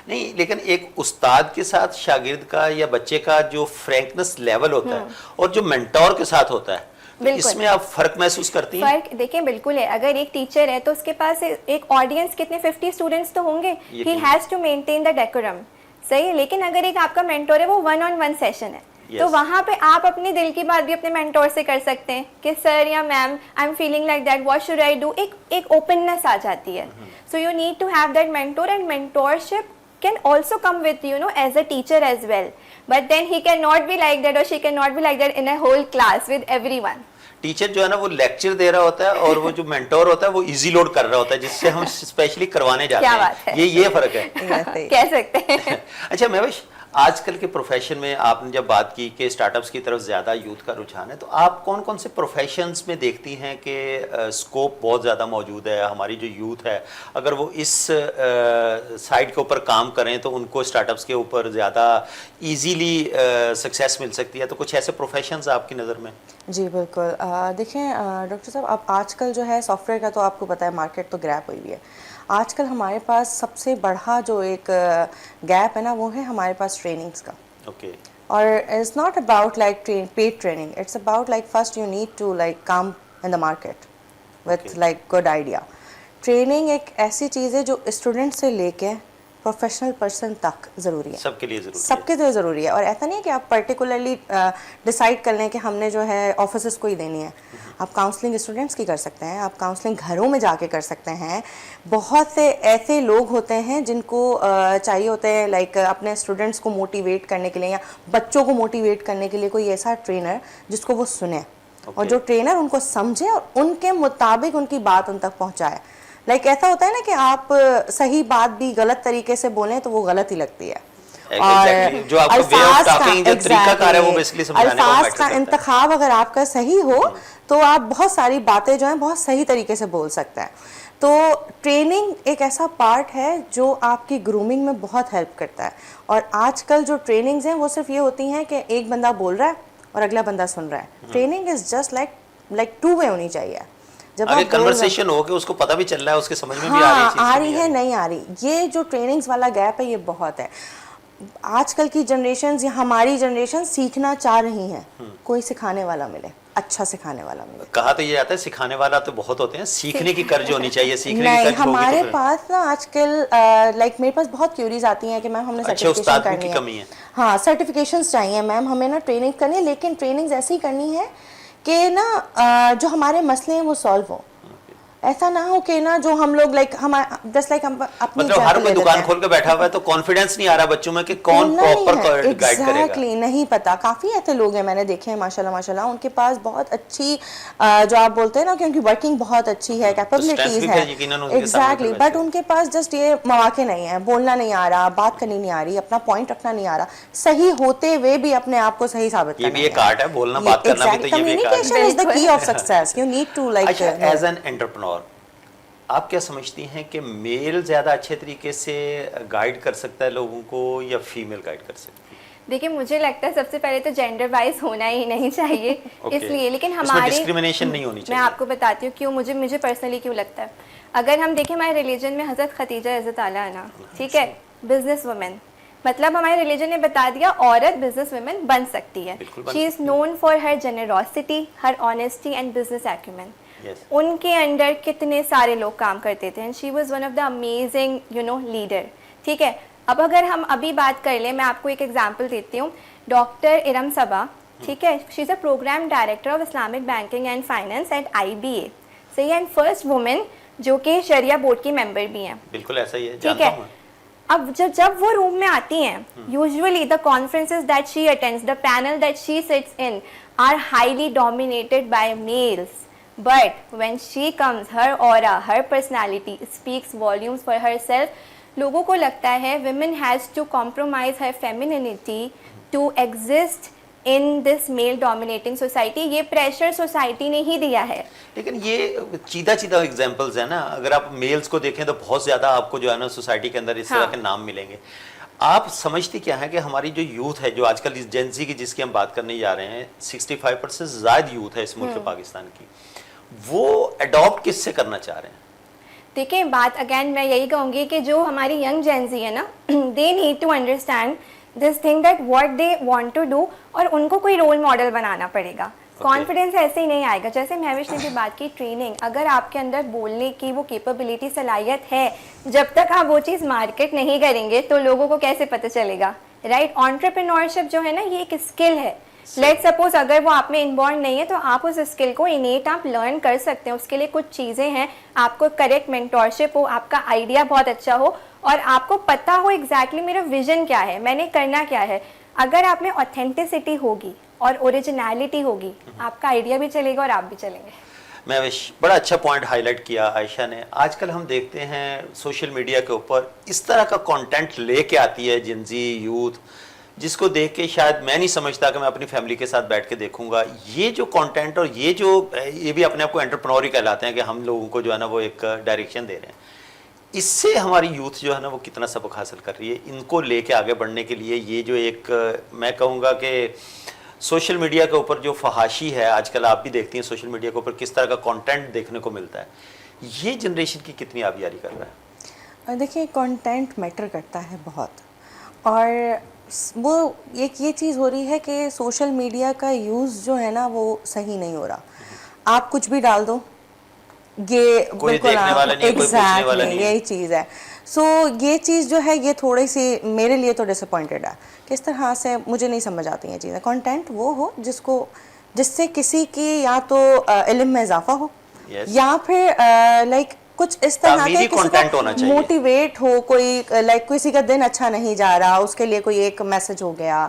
नहीं, लेकिन एक उस्ताद के साथ शागिर्द का या बच्चे का जो फ्रैंकनेस लेवल होता है और जो मेंटोर के साथ होता है, तो बिल्कुल। इसमें आप फर्क महसूस करती हैं? फर्क देखिए बिल्कुल है। अगर एक टीचर है तो उसके पास एक ऑडियंस कितने 50 स्टूडेंट्स तो होंगे, he has to maintain the decorum, सही है। लेकिन अगर एक आपका मेंटोर है, वो 1-on-1 सेशन है, तो वहाँ पे आप अपने दिल की बात भी अपने मेंटोर से कर सकते हैं कि सर या ma'am, I am feeling like that, what should I do. एक ओपननेस आ जाती है। So you need to have that mentor, and mentorship can also come with as a teacher as well, but then he cannot be like that or she cannot be like that in a whole class with everyone. Teacher जो है ना वो lecture दे रहा होता है और वो जो मेंटोर होता है वो इजी लोड कर रहा होता है, जिससे हम स्पेशली करवाने जाते क्या हैं। बात है। ये फर्क है। कह सकते हैं। अच्छा महविश, आजकल के प्रोफेशन में आपने जब बात की कि स्टार्टअप्स की तरफ ज़्यादा यूथ का रुझान है, तो आप कौन कौन से प्रोफेशंस में देखती हैं कि स्कोप बहुत ज़्यादा मौजूद है? हमारी जो यूथ है, अगर वो इस साइड के ऊपर काम करें तो उनको स्टार्टअप्स के ऊपर ज़्यादा इजीली सक्सेस मिल सकती है, तो कुछ ऐसे प्रोफेशंस आपकी नज़र में? जी बिल्कुल। देखें डॉक्टर साहब, अब आजकल जो है सॉफ्टवेयर का तो आपको पता है मार्केट तो ग्रैब हुई हुई है। आजकल हमारे पास सबसे बड़ा जो एक गैप है ना, वो है हमारे पास ट्रेनिंग्स का। ओके। और it's not about like paid training, it's about like first you need to like come in the market with like good idea. Training एक ऐसी चीज़ है जो स्टूडेंट से लेके प्रोफेशनल पर्सन तक ज़रूरी है, सबके लिए ज़रूरी है। सबके लिए ज़रूरी है। और ऐसा नहीं है कि आप पर्टिकुलरली डिसाइड कर लें कि हमने जो है ऑफिस को ही देनी है। आप काउंसलिंग स्टूडेंट्स की कर सकते हैं, आप काउंसलिंग घरों में जाके कर सकते हैं। बहुत से ऐसे लोग होते हैं जिनको चाहिए होते हैं लाइक अपने स्टूडेंट्स को मोटिवेट करने के लिए या बच्चों को मोटिवेट करने के लिए कोई ऐसा ट्रेनर जिसको वो सुने और जो ट्रेनर उनको समझे और उनके मुताबिक उनकी बात उन तक पहुँचाए। लाइक ऐसा होता है ना कि आप सही बात भी गलत तरीके से बोलें तो वो गलत ही लगती है। Exactly. जो आपका way of talking, जो तरीकाकार है, वो basically समझाने का अल्फाज matter का करता है। इंतखाब अगर आपका सही हो तो आप बहुत सारी बातें जो हैं बहुत सही तरीके से बोल सकते हैं। तो ट्रेनिंग एक ऐसा पार्ट है जो आपकी ग्रूमिंग में बहुत हेल्प करता है। और आजकल जो ट्रेनिंग्स हैं वो सिर्फ ये होती हैं कि एक बंदा बोल रहा है और अगला बंदा सुन रहा है। Training is just like two way होनी चाहिए। जब आगे कन्वर्सेशन हो के उसको पता भी चल रहा है, उसके समझ में भी आ रही है नहीं आ रही। ये जो ट्रेनिंग्स वाला गैप है ये बहुत है। आजकल की जनरेशन या हमारी जनरेशन सीखना चाह रही है, कोई सिखाने वाला मिले, अच्छा सिखाने वाला मिले। कहा तो ये जाता है सिखाने वाला तो बहुत होते हैं, सीखने की कर्ज होनी चाहिए। सीखने की नहीं, कर्ज होगी हमारे तो फिर- पास ना आजकल लाइक मेरे पास बहुत क्यूरीज आती हैं कि मैम हमने अच्छे सर्टिफिकेशन उस्ताद करनी की है। कमी है। हाँ, सर्टिफिकेशंस चाहिए मैम, हमें ना ट्रेनिंग करनी है, लेकिन ट्रेनिंग्स ऐसी करनी है कि ना जो हमारे मसले हैं वो सॉल्व हो। ऐसा ना हो कि ना जो हम लोग लाइक हम जस्ट लाइक हम अपनी मतलब हर कोई दुकान खोल के बैठा हुआ है तो कॉन्फिडेंस नहीं आ रहा बच्चों में कि कौन प्रॉपर गाइड करेगा। एग्जैक्टली नहीं पता। काफ़ी ऐसे लोग हैं मैंने देखे हैं माशाल्लाह माशाल्लाह, उनके पास बहुत अच्छी जो आप बोलते हैं ना कि उनकी वर्किंग बहुत अच्छी है, कैपेबिलिटीज है, एग्जैक्टली, बट उनके पास जस्ट ये मौके नहीं है, बोलना नहीं आ रहा, बात करनी नहीं आ रही, अपना पॉइंट रखना नहीं आ रहा, सही होते हुए भी अपने आप को सही साबित करना। ये भी एक आर्ट है, बोलना बात करना भी, तो ये भी एक आर्ट है। Communication is the key of success. You need to like अच्छा, एज एन एंटरप्रेन्योर आप क्या समझती हैं कि मेल ज़्यादा अच्छे तरीके से गाइड कर सकता है लोगों को या फीमेल गाइड कर सकती है? देखिए मुझे लगता है सबसे पहले तो जेंडर वाइज होना ही नहीं चाहिए। इसलिए, लेकिन हमारे डिस्क्रिमिनेशन नहीं होनी चाहिए। मैं आपको बताती हूँ क्यों, मुझे पर्सनली क्यों लगता है। अगर हम देखें हमारे रिलीजन में हज़रत खदीजा इज़्ज़त आला अन्हा, ठीक है, बिजनेस वुमेन, मतलब हमारे रिलीजन ने बता दिया औरत बिजनेस वुमेन बन सकती है। She is known for her generosity, her honesty and business acumen. उनके अंडर कितने सारे लोग काम करते थे and she was one of the amazing leader. ठीक है, अब अगर हम अभी बात कर लें, मैं आपको एक एग्जांपल देती हूँ। डॉक्टर इरम सबा, ठीक है, she is a programme director of Islamic banking and finance at IBA, सही, एंड फर्स्ट वुमेन जो कि शरिया बोर्ड की मेंबर भी हैं। बिल्कुल ऐसा ही है, ठीक है। अब जब वो रूम में आती हैं, usually the conferences that she attends, the panel that she sits in are highly dominated by males, but when she comes, her aura, her personality speaks volumes for herself. लोगों को लगता है women has to compromise her femininity to exist in this male dominating society. ये pressure society ने ही दिया है। लेकिन ये सीधा सीधा एग्जांपल्स है ना, अगर आप मेल्स को देखें तो बहुत ज्यादा आपको जो है ना सोसाइटी के अंदर इस तरह हाँ। के नाम मिलेंगे। आप समझती क्या है कि हमारी जो यूथ है, जो आजकल इस जेंजी की जिसकी हम बात करने जा रहे हैं, 65% ज्यादा यूथ है इस मुल्क पाकिस्तान की, वो अडॉप्ट किससे करना चाह रहे हैं? देखिए, बात अगेन मैं यही कहूँगी कि जो हमारी यंग जेंजी है ना, they need to understand this thing that what they want to do, और उनको कोई रोल मॉडल बनाना पड़ेगा। कॉन्फिडेंस ऐसे ही नहीं आएगा। जैसे महविश ने भी बात की, ट्रेनिंग, अगर आपके अंदर बोलने की वो कैपेबिलिटी, सलाहियत है, जब तक आप वो चीज़ मार्केट नहीं करेंगे तो लोगों को कैसे पता चलेगा, राइट? एंटरप्रेन्योरशिप जो है ना, ये एक स्किल है। लेट सपोज अगर वो आप में इनबॉर्न नहीं है तो आप उस स्किल को इनेट आप लर्न कर सकते हैं। उसके लिए कुछ चीज़ें हैं, आपको करेक्ट मेंटोरशिप हो, आपका आइडिया बहुत अच्छा हो, और आपको पता हो एग्जैक्टली मेरा विजन क्या है, मैंने करना क्या है। अगर आप में ऑथेंटिसिटी होगी और ओरिजिनलिटी होगी, आपका आइडिया भी चलेगा और आप भी चलेंगे। मैं बड़ा अच्छा पॉइंट हाईलाइट किया आयशा ने। आजकल हम देखते हैं सोशल मीडिया के ऊपर इस तरह का कंटेंट लेके आती है जिनजी यूथ, जिसको देख के शायद मैं नहीं समझता कि मैं अपनी फैमिली के साथ बैठ के देखूंगा। ये जो कंटेंट और ये भी अपने आप को एंटरप्रेन्योर ही कहलाते हैं कि हम लोगों को जो है ना वो एक डायरेक्शन दे रहे हैं। इससे हमारी यूथ जो है ना वो कितना सबक हासिल कर रही है, इनको लेके आगे बढ़ने के लिए ये जो एक मैं कहूँगा कि सोशल मीडिया के ऊपर जो फहाशी है, आजकल आप भी देखती हैं सोशल मीडिया के ऊपर किस तरह का कंटेंट देखने को मिलता है, ये जनरेशन की कितनी आबियारी कर रहा है? देखिए, कंटेंट मैटर करता है बहुत, और वो एक ये चीज़ हो रही है कि सोशल मीडिया का यूज़ जो है ना वो सही नहीं हो रहा। आप कुछ भी डाल दो, ये कोई देखने वाला नहीं है, कोई पूछने वाला नहीं है। यही चीज़ है। सो ये चीज़ जो है ये थोड़ी सी मेरे लिए तो डिसअपॉइंटेड है। किस तरह से मुझे नहीं समझ आती हैं चीज़ें। कंटेंट वो हो जिससे किसी की या तो इल्म में इजाफा हो, या फिर लाइक कुछ इस तरह के कंटेंट होना चाहिए, मोटिवेट हो, कोई लाइक किसी का दिन अच्छा नहीं जा रहा, उसके लिए कोई एक मैसेज हो गया,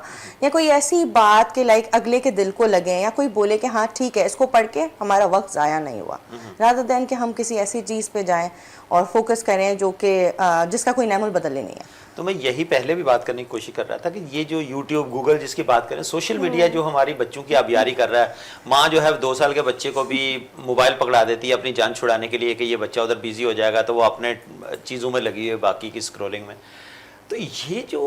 या कोई ऐसी बात कि लाइक अगले के दिल को लगे, या कोई बोले कि हाँ ठीक है, इसको पढ़ के हमारा वक्त ज़ाया नहीं हुआ, रादर देन कि हम किसी ऐसी चीज़ पे जाएं और फोकस करें जो कि जिसका कोई नैमुल बदल ही नहीं है। तो मैं यही पहले भी बात करने की कोशिश कर रहा था कि ये जो यूट्यूब, गूगल जिसकी बात करें, सोशल मीडिया जो हमारी बच्चों की आबियारी कर रहा है। माँ जो है 2 साल के बच्चे को भी मोबाइल पकड़ा देती है अपनी जान छुड़ाने के लिए कि ये बच्चा उधर बिजी हो जाएगा, तो वो अपने चीज़ों में लगी है, बाकी की स्क्रोलिंग में। तो ये जो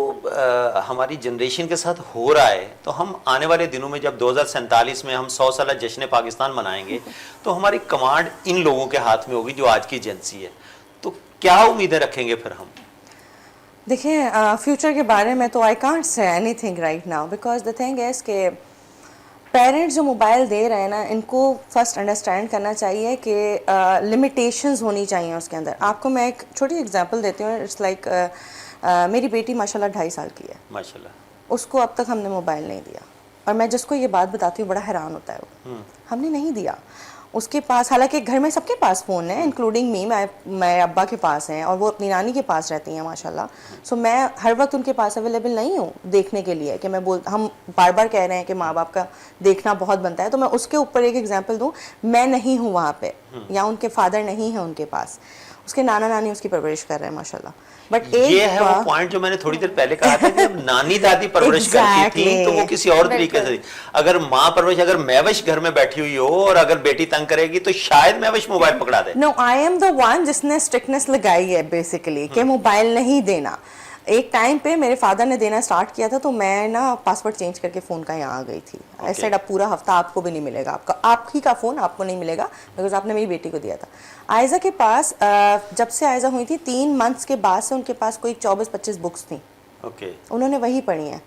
हमारी जनरेशन के साथ हो रहा है, तो हम आने वाले दिनों में जब 2047 में हम 100 साल जश्न पाकिस्तान मनाएंगे, तो हमारी कमांड इन लोगों के हाथ में होगी जो आज की एजेंसी है। तो क्या उम्मीदें रखेंगे फिर हम? देखिए, फ्यूचर के बारे में तो I can't say anything right now, because the thing is के पेरेंट्स जो मोबाइल दे रहे हैं ना, इनको फर्स्ट अंडरस्टैंड करना चाहिए कि लिमिटेशंस होनी चाहिए उसके अंदर। आपको मैं एक छोटी एग्जांपल देती हूँ। इट्स लाइक मेरी बेटी माशाल्लाह 2.5 साल की है, माशाल्लाह। उसको अब तक हमने मोबाइल नहीं दिया, और मैं जिसको ये बात बताती हूँ बड़ा हैरान होता है वो। हमने नहीं दिया उसके पास, हालांकि घर में सबके पास फ़ोन है इंक्लूडिंग मी, मैं अब्बा के पास हैं और वो अपनी नानी के पास रहती हैं माशाल्लाह। सो मैं हर वक्त उनके पास अवेलेबल नहीं हूँ देखने के लिए कि हम बार बार कह रहे हैं कि माँ बाप का देखना बहुत बनता है। तो मैं उसके ऊपर एक एग्जांपल दूँ, मैं नहीं हूँ वहाँ पे, या उनके फादर नहीं है उनके पास, उसके नाना नानी उसकी परवरिश कर रहे हैं माशाल्लाह। बट ये है वो पॉइंट जो मैंने थोड़ी देर पहले कहा था कि नानी दादी परवरिश करती थी तो वो किसी और तरीके से। अगर माँ परवरिश, अगर मैविश घर में बैठी हुई हो और अगर बेटी तंग करेगी तो शायद मैविश मोबाइल पकड़ा दे। No, I am the one जिसने स्ट्रिक्टनेस लगाई है बेसिकली कि मोबाइल नहीं देना। एक टाइम पे मेरे फादर ने देना स्टार्ट किया था, तो मैं ना पासवर्ड चेंज करके फ़ोन का यहाँ आ गई थी। आई सेड अब पूरा हफ्ता आपको भी नहीं मिलेगा, आप ही का फ़ोन आपको नहीं मिलेगा, बिकॉज आपने मेरी बेटी को दिया था। आयज़ा के पास जब से आयज़ा हुई थी 3 मंथ्स के बाद से उनके पास कोई 24-25 बुक्स थी। उन्होंने वही पढ़ी हैं।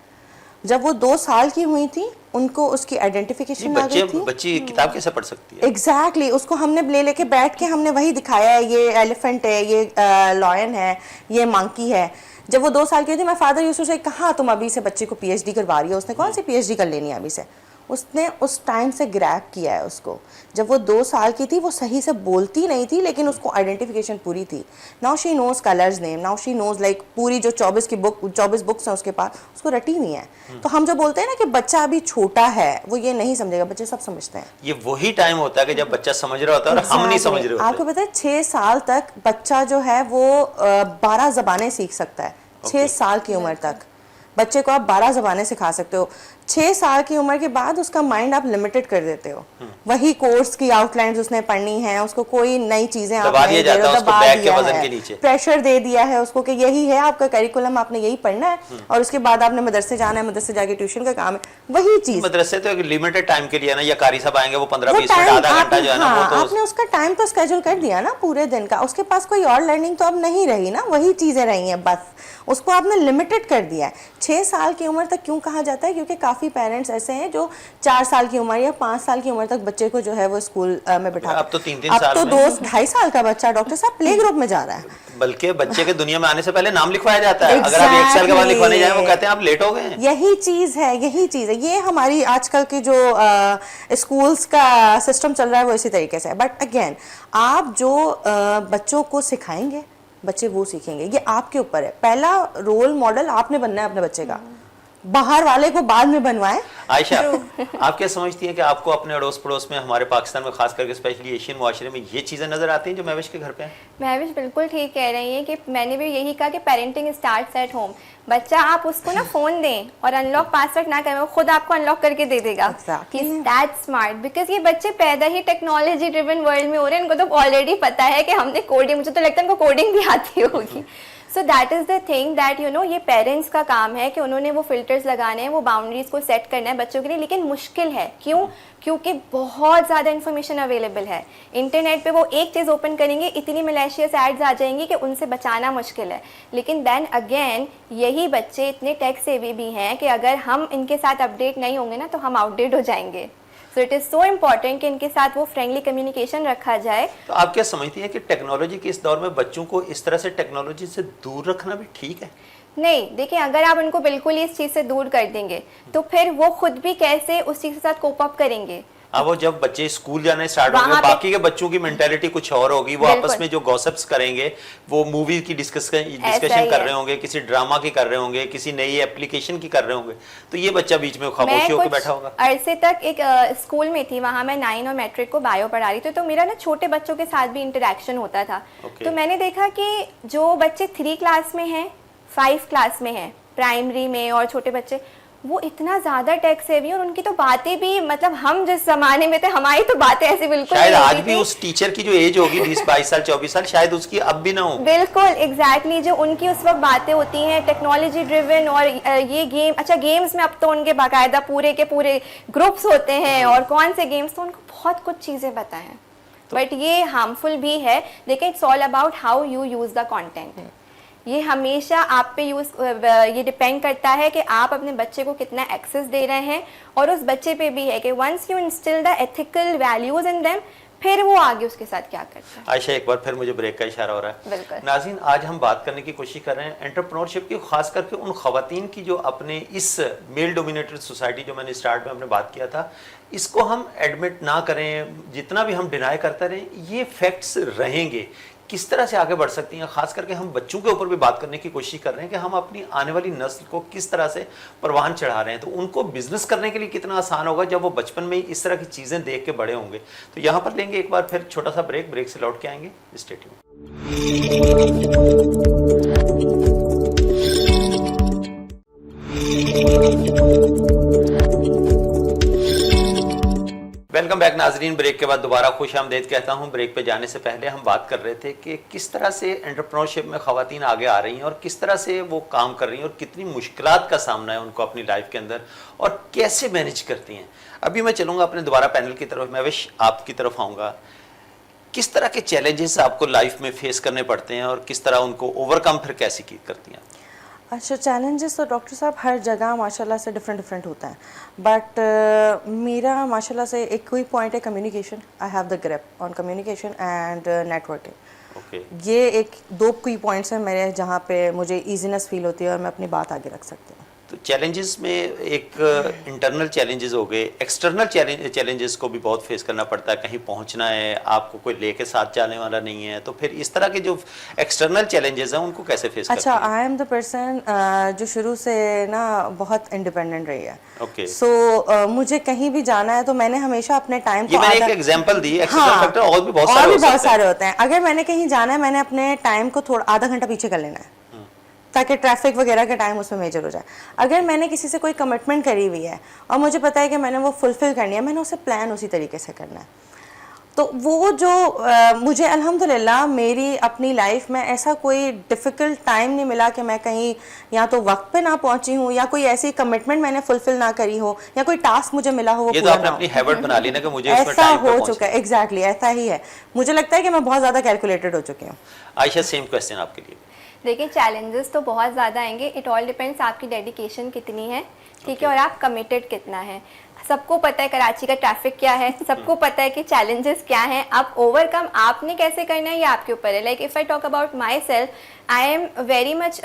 जब वो 2 साल की हुई थी, उनको उसकी आइडेंटिफिकेशन आ गई थी। बच्ची किताब कैसे पढ़ सकती है? एग्जैक्टली, उसको हमने लेके बैठ के हमने वही दिखाया है, ये एलिफेंट है, ये लॉयन है, ये मंकी है। जब वो 2 साल की थी, मैं फादर यूसु से कहा तुम अभी से बच्चे को पीएचडी करवा रही हो। उसने कौन सी पीएचडी कर लेनी है अभी से। उसने उस टाइम से ग्रैब किया है उसको। जब वो 2 साल की थी, वो सही से बोलती नहीं थी, लेकिन उसको आइडेंटिफिकेशन पूरी थी। Now she knows colours name, now she knows like पूरी जो 24 बुक्स हैं उसके पास, उसको रटी हुई हैं। तो हम जो बोलते हैं ना कि बच्चा अभी छोटा है, वो ये नहीं समझेगा, बच्चे सब समझते हैं। ये वही टाइम होता है कि जब बच्चा समझ रहा होता है और हम नहीं समझ रहे होते। आपको पता है 6 साल तक बच्चा जो है वो 12 ज़बानें सीख सकता है, 6 साल की उम्र तक। बच्चे को आप 12 ज़बानें सिखा सकते हो। 6 साल की उम्र के बाद उसका माइंड आप लिमिटेड कर देते हो। वही कोर्स की आउटलाइंस उसने पढ़नी है, उसको कोई नई चीजें आप नहीं दे रहे हो, दबा दिया है, प्रेशर दे दिया है उसको कि यही है आपका करिकुलम, आपने यही पढ़ना है और उसके बाद आपने मदरसे जाना है, मदरसे जाके ट्यूशन का काम है। वही चीज मदरसे तो एक लिमिटेड टाइम के लिए ना, या कारी साहब आएंगे वो 15-20 मिनट आधा घंटा जो है ना, वो तो आपने उसका टाइम तो स्केड्यूल कर दिया ना पूरे दिन का, उसके पास कोई और लर्निंग तो अब नहीं रही ना, वही चीजें रही हैं बस, उसको आपने लिमिटेड कर दिया है। 6 साल की उम्र तक क्यों कहा जाता है? क्योंकि काफी पेरेंट्स ऐसे हैं जो 4 साल की उम्र या 5 साल की उम्र तक बच्चे को जो है वो स्कूल में बिठा, अब तो 3-3 साल, अब तो 2-2.5 साल का बच्चा डॉक्टर साहब प्ले ग्रुप में जा रहा है। बल्कि बच्चे के दुनिया में आने से पहले नाम लिखवाया जाता है। अगर आप 1 साल के बाद लिखवाने जाए वो कहते हैं आप लेट हो गए हैं। यही चीज है, यही चीज है। ये हमारी आजकल की जो स्कूल्स का सिस्टम चल रहा है वो इसी तरीके से है। बट अगेन आप जो बच्चों को सिखाएंगे बच्चे वो सीखेंगे, ये आपके ऊपर है। पहला रोल मॉडल आपने बनना है अपने बच्चे का, बाहर वाले को बाद में बनवाएं। आयशा, आप क्या समझती हैं कि आपको अपने अड़ोस पड़ोस में, हमारे पाकिस्तान में खास करके स्पेशली एशियन मुआशरे में ये चीज़ें नज़र आती हैं जो महविश के घर पे हैं? महविश बिल्कुल ठीक कह रही है कि मैंने भी यही कहा कि पेरेंटिंग स्टार्ट्स एट होम। बच्चा आप उसको ना फोन दें और अनलॉक पासवर्ड ना करें, वो खुद आपको अनलॉक करके दे देगा। He is that smart, because ये बच्चे पैदा ही टेक्नोलॉजी ड्रिवन वर्ल्ड में हो रहे हैं। इनको तो ऑलरेडी पता है कि हमने कोडिंग, मुझे तो लगता है इनको कोडिंग भी आती होगी। So that is the thing that you know, ये पेरेंट्स का काम है कि उन्होंने वो फिल्टर्स लगाने हैं, वो बाउंड्रीज को सेट करना है बच्चों के लिए। लेकिन मुश्किल है, क्यों? क्योंकि बहुत ज़्यादा इन्फॉर्मेशन अवेलेबल है इंटरनेट पे। वो एक चीज़ ओपन करेंगे, इतनी मलेशियस एड्स आ जाएंगी कि उनसे बचाना मुश्किल है। लेकिन देन अगेन यही बच्चे इतने टेक सेवी भी हैं कि अगर हम इनके साथ अपडेट नहीं होंगे ना तो हम आउटडेट हो जाएंगे। So it is so important कि इनके साथ वो फ्रेंडली कम्युनिकेशन रखा जाए। तो आप क्या समझती हैं कि टेक्नोलॉजी के इस दौर में बच्चों को इस तरह से टेक्नोलॉजी से दूर रखना भी ठीक है? नहीं, देखिए अगर आप उनको बिल्कुल ही इस चीज़ से दूर कर देंगे तो फिर वो खुद भी कैसे उस चीज़ के साथ कोप अप करेंगे। वो जब बच्चे स्कूल जाने स्टार्ट होंगे, बाकी के बच्चों की मेंटालिटी कुछ और होगी। वो आपस में जो गॉसिप्स करेंगे, वो मूवी की डिस्कशन कर रहे होंगे, किसी ड्रामा की कर रहे होंगे, किसी नई एप्लीकेशन की कर रहे होंगे, तो ये बच्चा बीच में खामोशी होकर बैठा होगा। अरसे तक एक स्कूल में थी, वहाँ मैं 9 और मैट्रिक को बायो पढ़ा रही थी, तो मेरा ना छोटे बच्चों के साथ भी इंटरेक्शन होता था। तो मैंने देखा कि जो बच्चे 3 क्लास में हैं, 5 क्लास में हैं, प्राइमरी में, और छोटे बच्चे वो इतना ज्यादा टेक सेवी और उनकी तो बातें भी, मतलब हम जिस जमाने में थे हमारी तो बातें ऐसी बिल्कुल शायद आज भी उस टीचर की जो एज होगी 20-22 साल 24 साल, शायद उसकी अब भी ना हो। बिल्कुल एग्जैक्टली जो उनकी उस वक्त बातें होती हैं टेक्नोलॉजी ड्रिवन। और ये गेम, अच्छा गेम्स में अब तो उनके बाकायदा पूरे के पूरे ग्रुप्स होते हैं, और कौन से गेम्स, तो उनको बहुत कुछ चीजें पता है। बट ये हार्मफुल भी है, लेकिन it's all about how you use the content. ये हमेशा आप पे ये डिपेंड करता है कि आप अपने बच्चे को कितना एक्सेस दे रहे हैं, और उस बच्चे पे भी है कि once you instil the ethical values in them, फिर वो आगे उसके साथ क्या करता है। आयशा, एक बार फिर मुझे ब्रेक का इशारा हो रहा है। बिल्कुल। नाज़रीन, आज हम बात करने की कोशिश कर रहे हैं एंटरप्रेन्योरशिप की, खास करके उन खवातीन की जो अपने इस मेल डोमिनेटेड सोसाइटी, जो मैंने स्टार्ट में हमने बात किया था, इसको हम एडमिट ना करें, जितना भी हम डिनाई करते रहें, ये फैक्ट्स रहेंगे, किस तरह से आगे बढ़ सकती हैं। खास करके हम बच्चों के ऊपर भी बात करने की कोशिश कर रहे हैं कि हम अपनी आने वाली नस्ल को किस तरह से परवान चढ़ा रहे हैं। तो उनको बिजनेस करने के लिए कितना आसान होगा जब वो बचपन में ही इस तरह की चीज़ें देख के बड़े होंगे। तो यहाँ पर लेंगे एक बार फिर छोटा सा ब्रेक से लौट के आएंगे। Stay tuned. वेलकम बैक नाजरीन। ब्रेक के बाद दोबारा खुश आमदेद कहता हूं। ब्रेक पे जाने से पहले हम बात कर रहे थे कि किस तरह से एंटरप्रेन्योरशिप में खवातीन आगे आ रही हैं और किस तरह से वो काम कर रही हैं और कितनी मुश्किलात का सामना है उनको अपनी लाइफ के अंदर और कैसे मैनेज करती हैं। अभी मैं चलूँगा अपने दोबारा पैनल की तरफ, महविश आपकी तरफ आऊँगा। किस तरह के चैलेंजेस आपको लाइफ में फेस करने पड़ते हैं और किस तरह उनको ओवरकम फिर कैसे करती हैं? अच्छा, चैलेंजेस तो डॉक्टर साहब हर जगह माशाल्लाह से डिफरेंट होता है, बट मेरा माशाल्लाह से एक कोई पॉइंट है communication. I have the grip on communication and networking. ये एक 2 की पॉइंट्स हैं मेरे जहाँ पे मुझे ईजीनेस फील होती है और मैं अपनी बात आगे रख सकती हूँ। तो चैलेंजेस में एक इंटरनल चैलेंजेस हो गए, एक्सटर्नल चैलेंजेस को भी बहुत फेस करना पड़ता है। कहीं पहुंचना है, आपको कोई लेके साथ जाने वाला नहीं है, तो फिर इस तरह के जो एक्सटर्नल चैलेंजेस हैं उनको कैसे फेस करते हैं? अच्छा, आई एम द पर्सन जो शुरू से ना बहुत इंडिपेंडेंट रही है। ओके। सो मुझे कहीं भी जाना है तो मैंने हमेशा अपने टाइम को, मैंने एक एग्जांपल दी, एक्सटर्नल फैक्टर और भी बहुत सारे होते हैं। अगर मैंने कहीं जाना है, मैंने अपने टाइम को थोड़ा आधा घंटा पीछे कर लेना है, ताकि ट्रैफिक वगैरह का टाइम उसमें मेजर हो जाए। अगर मैंने किसी से कोई कमिटमेंट करी हुई है और मुझे पता है कि मैंने वो फुलफ़िल करनी है, मैंने उसे प्लान उसी तरीके से करना है। तो वो जो मुझे अल्हम्दुलिल्लाह मेरी अपनी लाइफ में ऐसा कोई डिफ़िकल्ट टाइम नहीं मिला कि मैं कहीं या तो वक्त पे ना पहुंची हूँ या कोई ऐसी कमिटमेंट मैंने फुलफ़िल ना करी हो या कोई टास्क मुझे मिला हो वो ये तो पूरा आपने ना अपनी हो। हैबिट बना ली ना कि मुझे उसमें ऐसा टाइम पे हो पहुंचना चुका है, एग्जैक्टली ऐसा ही है। मुझे लगता है कि मैं बहुत ज़्यादा कैलकुलेटेड हो चुकी हूँ। आयशा, सेम क्वेश्चन आपके लिए। देखिए चैलेंजेस तो बहुत ज़्यादा आएंगे, इट ऑल डिपेंड्स आपकी डेडिकेशन कितनी है, ठीक है, और आप कमिटेड कितना है। सबको पता है कराची का ट्रैफिक क्या है, सबको पता है कि चैलेंजेस क्या हैं, आप ओवरकम आपने कैसे करना है ये आपके ऊपर है। Like if I talk about my self, I am very much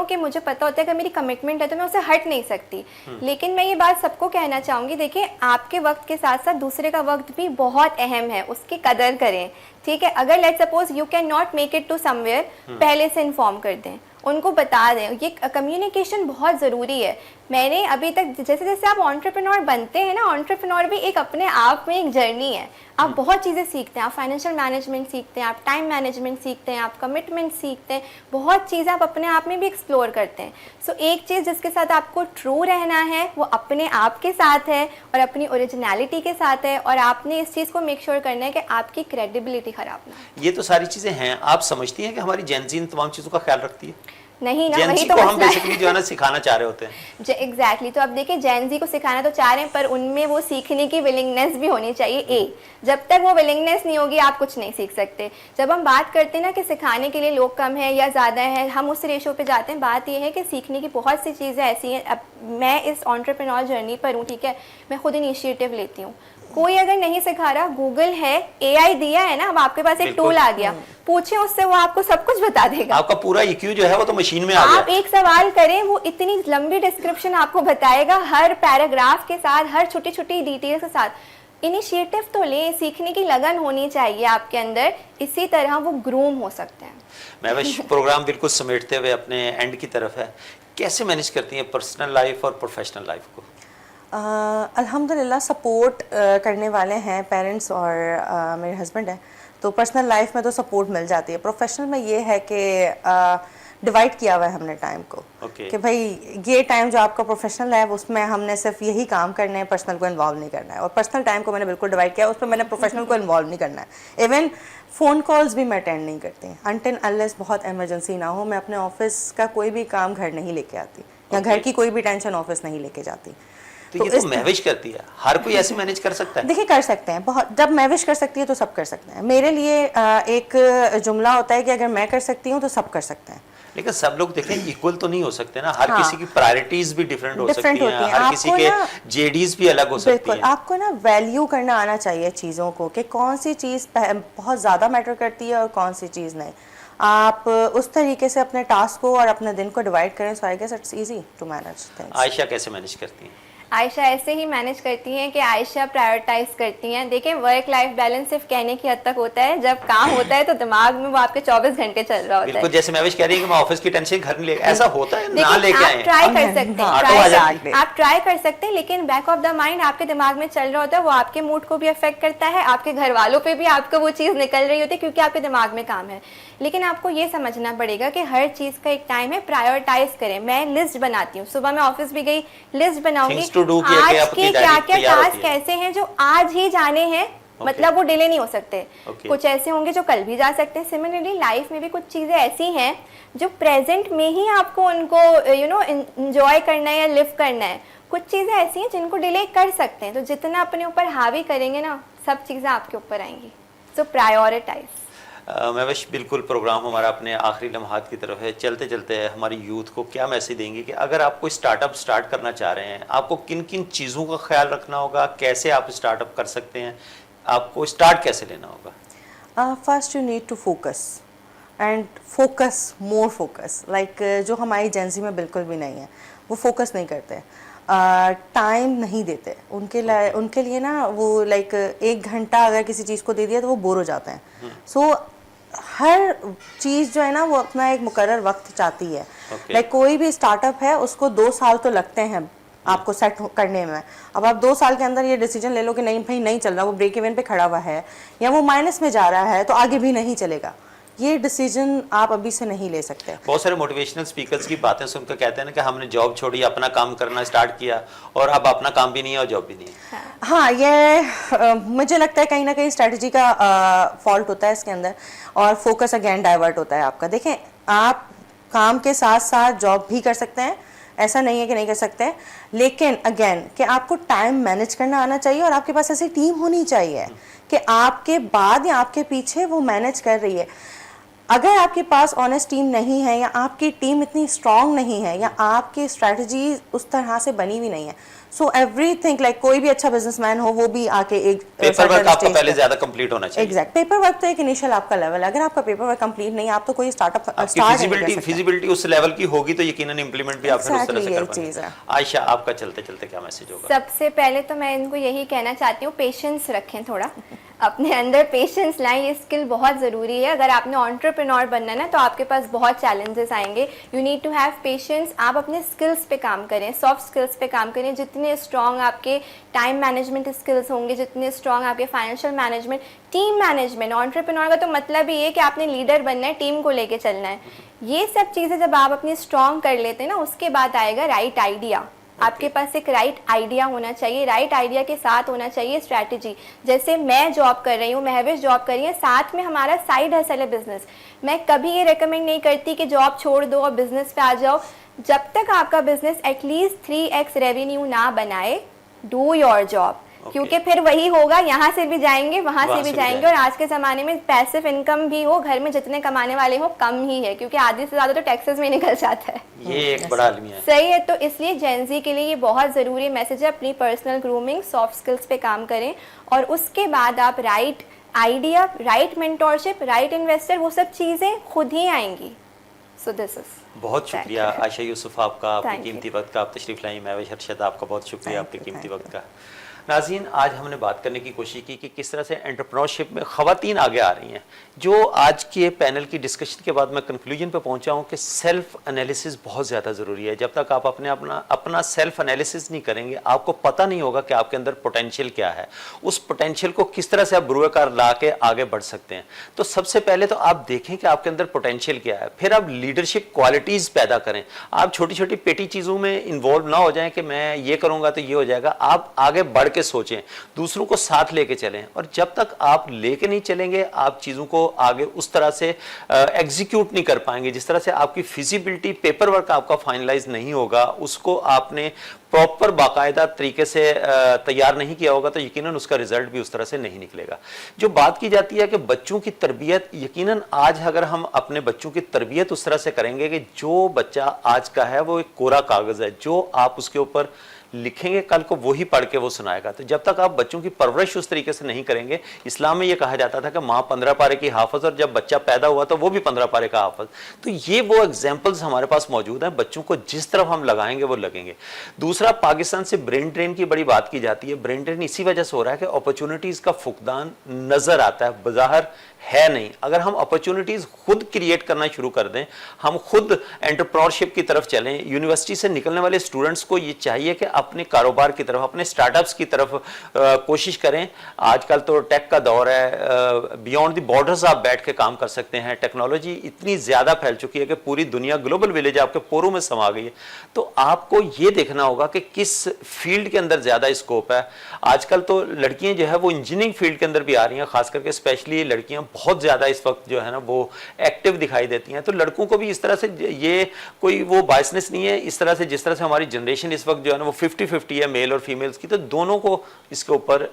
कि मुझे पता होता है कि मेरी कमिटमेंट है तो मैं उससे हट नहीं सकती। लेकिन मैं ये बात सबको कहना चाहूँगी, देखिए आपके वक्त के साथ साथ दूसरे का वक्त भी बहुत अहम है, उसकी कदर करें, ठीक है। अगर let's suppose you can not make it to somewhere, पहले से इन्फॉर्म कर दें, उनको बता दें। ये कम्युनिकेशन बहुत ज़रूरी है। मैंने अभी तक जैसे जैसे आप एंटरप्रेन्योर बनते हैं ना, एंटरप्रेन्योर भी एक अपने आप में एक जर्नी है। आप बहुत चीज़ें सीखते हैं, आप फाइनेंशियल मैनेजमेंट सीखते हैं, आप टाइम मैनेजमेंट सीखते हैं, आप कमिटमेंट सीखते हैं, बहुत चीज़ें आप अपने आप में भी एक्सप्लोर करते हैं। सो एक चीज़ जिसके साथ आपको ट्रू रहना है वो अपने आप के साथ है और अपनी ओरिजिनलिटी के साथ है, और आपने इस चीज़ को मेक श्योर करना है कि आपकी क्रेडिबिलिटी ख़राब ना हो। ये तो सारी चीजें हैं, आप समझती हैं कि हमारी जेनजी इन तमाम चीजों का ख्याल रखती है? नहीं ना, वही जेनजी तो को हम मसला है। बेसिकली जो है ना सिखाना चाह रहे होते हैं। एग्जैक्टली तो अब देखिए जेनजी को सिखाना तो चाह रहे हैं, पर उनमें वो सीखने की विलिंगनेस भी होनी चाहिए। जब तक वो विलिंगनेस नहीं होगी आप कुछ नहीं सीख सकते। जब हम बात करते हैं ना कि सिखाने के लिए लोग कम है या ज़्यादा है, हम उस रेशो पे जाते हैं। बात ये है कि सीखने की बहुत सी चीज़ें ऐसी हैं। अब मैं इस एंटरप्रेन्योर जर्नी पर हूँ, ठीक है, मैं खुद इनिशिएटिव लेती हूँ। कोई अगर नहीं सिखा रहा, गूगल है, एआई दिया है ना, अब आपके पास एक टूल आ गया, पूछे उससे, वो आपको सब कुछ बता देगा। आपका पूरा EQ जो है वो तो मशीन में आ आप गया। एक सवाल करें, वो इतनी लंबी डिस्क्रिप्शन आपको बताएगा, हर पैराग्राफ के साथ, हर छोटी छोटी डिटेल्स के साथ। इनिशिएटिव तो ले, सीखने की लगन होनी चाहिए आपके अंदर, इसी तरह वो ग्रूम हो सकते हैं। मैं बस प्रोग्राम बिल्कुल समेटते हुए अपने एंड की तरफ है, कैसे मैनेज करती हैं पर्सनल लाइफ और प्रोफेशनल लाइफ को? अल्हम्दुलिल्लाह सपोर्ट करने वाले हैं पेरेंट्स और मेरे हस्बैंड हैं, तो पर्सनल लाइफ में तो सपोर्ट मिल जाती है। प्रोफेशनल में ये है कि डिवाइड किया हुआ है हमने टाइम को, कि भाई ये टाइम जो आपका प्रोफेशनल है उसमें हमने सिर्फ यही काम करना है, पर्सनल को इन्वॉल्व नहीं करना है। और पर्सनल टाइम को मैंने बिल्कुल डिवाइड किया है, उसमें मैंने प्रोफेशनल को इन्वॉल्व नहीं करना है। इवन फ़ोन कॉल्स भी मैं अटेंड नहीं करती अनटिल अनलेस बहुत एमरजेंसी ना हो। मैं अपने ऑफिस का कोई भी काम घर नहीं लेके आती, या घर की कोई भी टेंशन ऑफिस नहीं लेके जाती। तो ये तो मैनेज करती है, हर कोई ऐसे मैनेज कर सकता है? देखिए कर सकते हैं, बहुत जब मैनेज कर सकती है तो सब कर सकते हैं। मेरे लिए एक जुमला होता है कि अगर मैं कर सकती हूँ तो सब कर सकते हैं। लेकिन सब लोग देखें इक्वल तो नहीं हो सकते ना, हर किसी की प्रायोरिटीज भी डिफरेंट हो सकती हैं, हर किसी के जेडीज भी अलग हो सकती हैं। बिल्कुल, आपको ना वैल्यू करना आना चाहिए चीज़ों को, कि कौन सी चीज़ बहुत ज़्यादा मैटर करती है और कौन सी चीज़ नहीं। आप उस तरीके से अपने टास्क को और अपने दिन को डिवाइड करें, so I guess it's easy to manage things. Ayesha कैसे मैनेज करती हैं? आयशा ऐसे ही मैनेज करती हैं कि आयशा प्रायोरिटाइज करती हैं। देखिए वर्क लाइफ बैलेंस सिर्फ कहने की हद तक होता है, जब काम होता है तो दिमाग में वो आपके 24 घंटे चल रहा होता है। बिल्कुल, जैसे महविश कह रही है कि मैं ऑफिस की टेंशन घर नहीं ले, ऐसा होता है ना, लेके आए। आप ट्राई कर सकते हैं, आप ट्राई कर सकते हैं, लेकिन बैक ऑफ द माइंड आपके दिमाग में चल रहा होता है, वो आपके मूड को भी अफेक्ट करता है, आपके घर वालों पे भी आपको वो चीज़ निकल रही होती है, क्योंकि आपके दिमाग में काम है। लेकिन आपको ये समझना पड़ेगा कि हर चीज़ का एक टाइम है, प्रायोरिटाइज करें। मैं लिस्ट बनाती हूँ, सुबह मैं ऑफिस भी गई, लिस्ट बनाऊंगी आज के क्या क्या टास्क ऐसे हैं जो आज ही जाने हैं, मतलब वो डिले नहीं हो सकते। कुछ ऐसे होंगे जो कल भी जा सकते हैं। सिमिलरली लाइफ में भी कुछ चीज़ें ऐसी हैं जो प्रेजेंट में ही आपको उनको एंजॉय करना है या लिव करना है। कुछ चीज़ें ऐसी हैं जिनको डिले कर सकते हैं, तो जितना अपने ऊपर हावी करेंगे ना, सब चीज़ें आपके ऊपर आएंगी। सो प्रायोरिटाइज। महविश, बिल्कुल प्रोग्राम हमारा अपने आखिरी लम्हात की तरफ है। चलते चलते हमारी यूथ को क्या मैसेज देंगे कि अगर आप कोई स्टार्टअप स्टार्ट करना चाह रहे हैं, आपको किन किन चीज़ों का ख्याल रखना होगा, कैसे आप स्टार्टअप कर सकते हैं, आपको स्टार्ट कैसे लेना होगा? First you need to focus and focus, more focus. Like जो हमारी एजेंसी में बिल्कुल भी नहीं है, वो फोकस नहीं करते, टाइम नहीं देते उनके लिए ना, वो लाइक 1 घंटा अगर किसी चीज़ को दे दिया तो वो बोर हो जाते हैं। सो हर चीज़ जो है ना वो अपना एक मुकर्रर वक्त चाहती है। लाइक कोई भी स्टार्टअप है उसको 2 साल तो लगते हैं आपको सेट करने में। अब आप 2 साल के अंदर ये डिसीजन ले लो कि नहीं भाई नहीं चल रहा, वो ब्रेक इवन पे खड़ा हुआ है या वो माइनस में जा रहा है, तो आगे भी नहीं चलेगा। ये डिसीजन आप अभी से नहीं ले सकते। बहुत सारे मोटिवेशनल स्पीकर्स की बातें सुनकर कहते हैं ना कि हमने जॉब छोड़ी, अपना काम करना स्टार्ट किया और अब अपना काम भी नहीं है और जॉब भी नहीं है। हाँ, ये मुझे लगता है कहीं ना कहीं स्ट्रेटजी का फॉल्ट होता है इसके अंदर, और फोकस अगेन डाइवर्ट होता है आपका। देखें, आप काम के साथ साथ जॉब भी कर सकते हैं, ऐसा नहीं है कि नहीं कर सकते, लेकिन अगेन कि आपको टाइम मैनेज करना आना चाहिए और आपके पास ऐसी टीम होनी चाहिए कि आपके बाद या आपके पीछे वो मैनेज कर रही है। अगर आपके पास ऑनेस्ट टीम नहीं है या आपकी टीम इतनी स्ट्रांग नहीं है या आपकी स्ट्रेटजी उस तरह से बनी हुई नहीं है, सो एवरीथिंग लाइक कोई भी अच्छा बिजनेसमैन हो वो भी आके एक पेपर वर्क आपका पहले ज्यादा कंप्लीट होना चाहिए। एग्जैक्ट, पेपर वर्क तो एक इनिशियल आपका लेवल है। अगर आपका पेपर वर्क कंप्लीट नहीं है, आप तो कोई स्टार्टअप स्टार्ट नहीं कर सकते। फिजिबिलिटी उस लेवल की होगी तो यकीनन इंप्लीमेंट भी आप फिर उस तरह से कर पाएंगे। आयशा, आपका चलते चलते क्या मैसेज होगा? सबसे पहले तो मैं इनको यही कहना चाहती हूँ, पेशेंस रखें, थोड़ा अपने अंदर पेशेंस लाएं। ये स्किल बहुत ज़रूरी है। अगर आपने एंटरप्रेन्योर बनना है ना, तो आपके पास बहुत चैलेंजेस आएंगे। You need to have patience. आप अपने स्किल्स पे काम करें, सॉफ्ट स्किल्स पे काम करें। जितने स्ट्रॉन्ग आपके टाइम मैनेजमेंट स्किल्स होंगे, जितने स्ट्रॉन्ग आपके financial management, team management. Entrepreneur का तो मतलब ही है कि आपने लीडर बनना है, टीम को लेके चलना है। ये सब चीज़ें जब आप अपनी स्ट्रॉन्ग कर लेते हैं ना, उसके बाद आएगा राइट आइडिया। आपके पास एक राइट आइडिया होना चाहिए, राइट आइडिया के साथ होना चाहिए स्ट्रैटेजी। जैसे मैं जॉब कर रही हूँ, महविश जॉब कर रही है, साथ में हमारा साइड हसल है बिजनेस। मैं कभी ये रेकमेंड नहीं करती कि जॉब छोड़ दो और बिजनेस पे आ जाओ। जब तक आपका बिजनेस एटलीस्ट 3x रेवेन्यू ना बनाए, डू योर जॉब। क्योंकि फिर वही होगा, यहाँ से भी जाएंगे, वहां से भी जाएंगे। और आज के ज़माने में पैसिव इनकम भी हो, घर में जितने कमाने वाले हो कम ही है, क्योंकि आधी से ज़्यादा तो टैक्सेस में निकल जाता है। ये एक बड़ा अलमिया है। सही है। तो इसलिए जेनजी के लिए ये बहुत ज़रूरी मैसेज है, अपनी पर्सनल ग्रूमिंग, सॉफ्ट स्किल्स पे काम करें और उसके बाद आप right idea, right mentorship, right investor, वो सब चीज़ें खुद ही आएंगी। So this is. बहुत शुक्रिया आयशा यूसुफ आपका, आपके कीमती वक्त का आप तशरीफ लाई। महविश अरशद, आपका बहुत शुक्रिया आपके कीमती वक्त का। नाज़रीन, आज हमने बात करने की कोशिश की कि किस तरह से एंटरप्रेन्योरशिप में ख़वातीन आगे आ रही हैं। जो आज के पैनल की डिस्कशन के बाद मैं कंक्लूजन पे पहुंचा हूं कि सेल्फ एनालिसिस बहुत ज़्यादा ज़रूरी है। जब तक आप अपना सेल्फ एनालिसिस नहीं करेंगे, आपको पता नहीं होगा कि आपके अंदर पोटेंशियल क्या है, उस पोटेंशियल को किस तरह से आप बुरुकार ला के आगे बढ़ सकते हैं। तो सबसे पहले तो आप देखें कि आपके अंदर पोटेंशियल क्या है, फिर आप लीडरशिप क्वालिटीज़ पैदा करें। आप छोटी छोटी पेटी चीज़ों में इन्वॉल्व ना हो जाएं कि मैं ये करूँगा तो ये हो जाएगा। आप आगे बढ़ के सोचें, दूसरों को साथ लेके चलें, और जब तक आप लेके नहीं चलेंगे आप चीज़ों को आगे उस तरह से एग्जीक्यूट नहीं कर पाएंगे जिस तरह से आपकी फिजिबिलिटी, पेपर वर्क आपका फाइनलाइज नहीं होगा, उसको आपने प्रॉपर बाकायदा तरीके से तैयार नहीं किया होगा, तो यकीनन उसका रिजल्ट भी उस तरह से नहीं निकलेगा। जो बात की जाती है कि बच्चों की तरबियत, यकीनन आज अगर हम अपने बच्चों की तरबियत उस तरह से करेंगे कि जो बच्चा आज का है वो एक कोरा कागज़ है, जो आप उसके ऊपर लिखेंगे कल को वही पढ़ के वो सुनाएगा। तो जब तक आप बच्चों की परवरिश उस तरीके से नहीं करेंगे, इस्लाम में ये कहा जाता था कि माँ 15 पारे की हाफज, और जब बच्चा पैदा हुआ तो वो भी 15 पारे का हाफज। तो ये वो एग्जाम्पल्स हमारे पास मौजूद हैं। बच्चों को जिस तरफ हम लगाएंगे वो लगेंगे। दूसरा, पाकिस्तान से ब्रेन ड्रेन की बड़ी बात की जाती है। ब्रेन ड्रेन इसी वजह से हो रहा है कि अपॉर्चुनिटीज़ का फुकदान नज़र आता है, बज़ाहिर है नहीं। अगर हम अपॉर्चुनिटीज़ खुद क्रिएट करना शुरू कर दें, हम खुद एंटरप्रेन्योरशिप की तरफ चलें। यूनिवर्सिटी से निकलने वाले स्टूडेंट्स को ये चाहिए कि अपने कारोबार की तरफ, अपने स्टार्टअप्स की तरफ कोशिश करें। आजकल तो टेक का दौर है, बियॉन्ड द बॉर्डर्स आप बैठ के काम कर सकते हैं। टेक्नोलॉजी इतनी ज़्यादा फैल चुकी है कि पूरी दुनिया, ग्लोबल विलेज आपके पोरों में समा गई है। तो आपको ये देखना होगा कि किस फील्ड के अंदर ज़्यादा स्कोप है। आजकल तो लड़कियाँ जो है वो इंजीनियरिंग फील्ड के अंदर भी आ रही हैं, खास करके स्पेशली लड़कियाँ बहुत ज़्यादा इस वक्त जो है ना वो एक्टिव दिखाई देती हैं। तो लड़कों को भी इस तरह से, ये कोई वो बायसनेस नहीं है, इस तरह से जिस तरह से हमारी जनरेशन इस वक्त जो है ना वो 50-50 है मेल और फीमेल्स की, तो दोनों को इसके ऊपर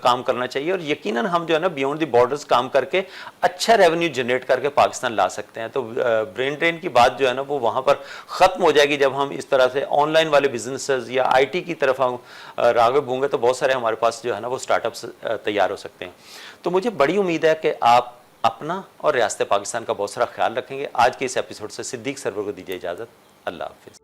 काम करना चाहिए। और यकीनन हम जो है ना बियॉन्ड द बॉर्डर्स काम करके अच्छा रेवेन्यू जनरेट करके पाकिस्तान ला सकते हैं। तो ब्रेन ड्रेन की बात जो है ना वो वहाँ पर ख़त्म हो जाएगी जब हम इस तरह से ऑनलाइन वाले बिजनेसेस या IT की तरफ हम राग़िब होंगे। तो बहुत सारे हमारे पास जो है ना वो स्टार्टअप्स तैयार हो सकते हैं। तो मुझे बड़ी उम्मीद है कि आप अपना और रियासत पाकिस्तान का बहुत सारा ख्याल रखेंगे। आज के इस एपिसोड से सिद्दीक सरवर को दीजिए इजाज़त। अल्लाह हाफ़िज़।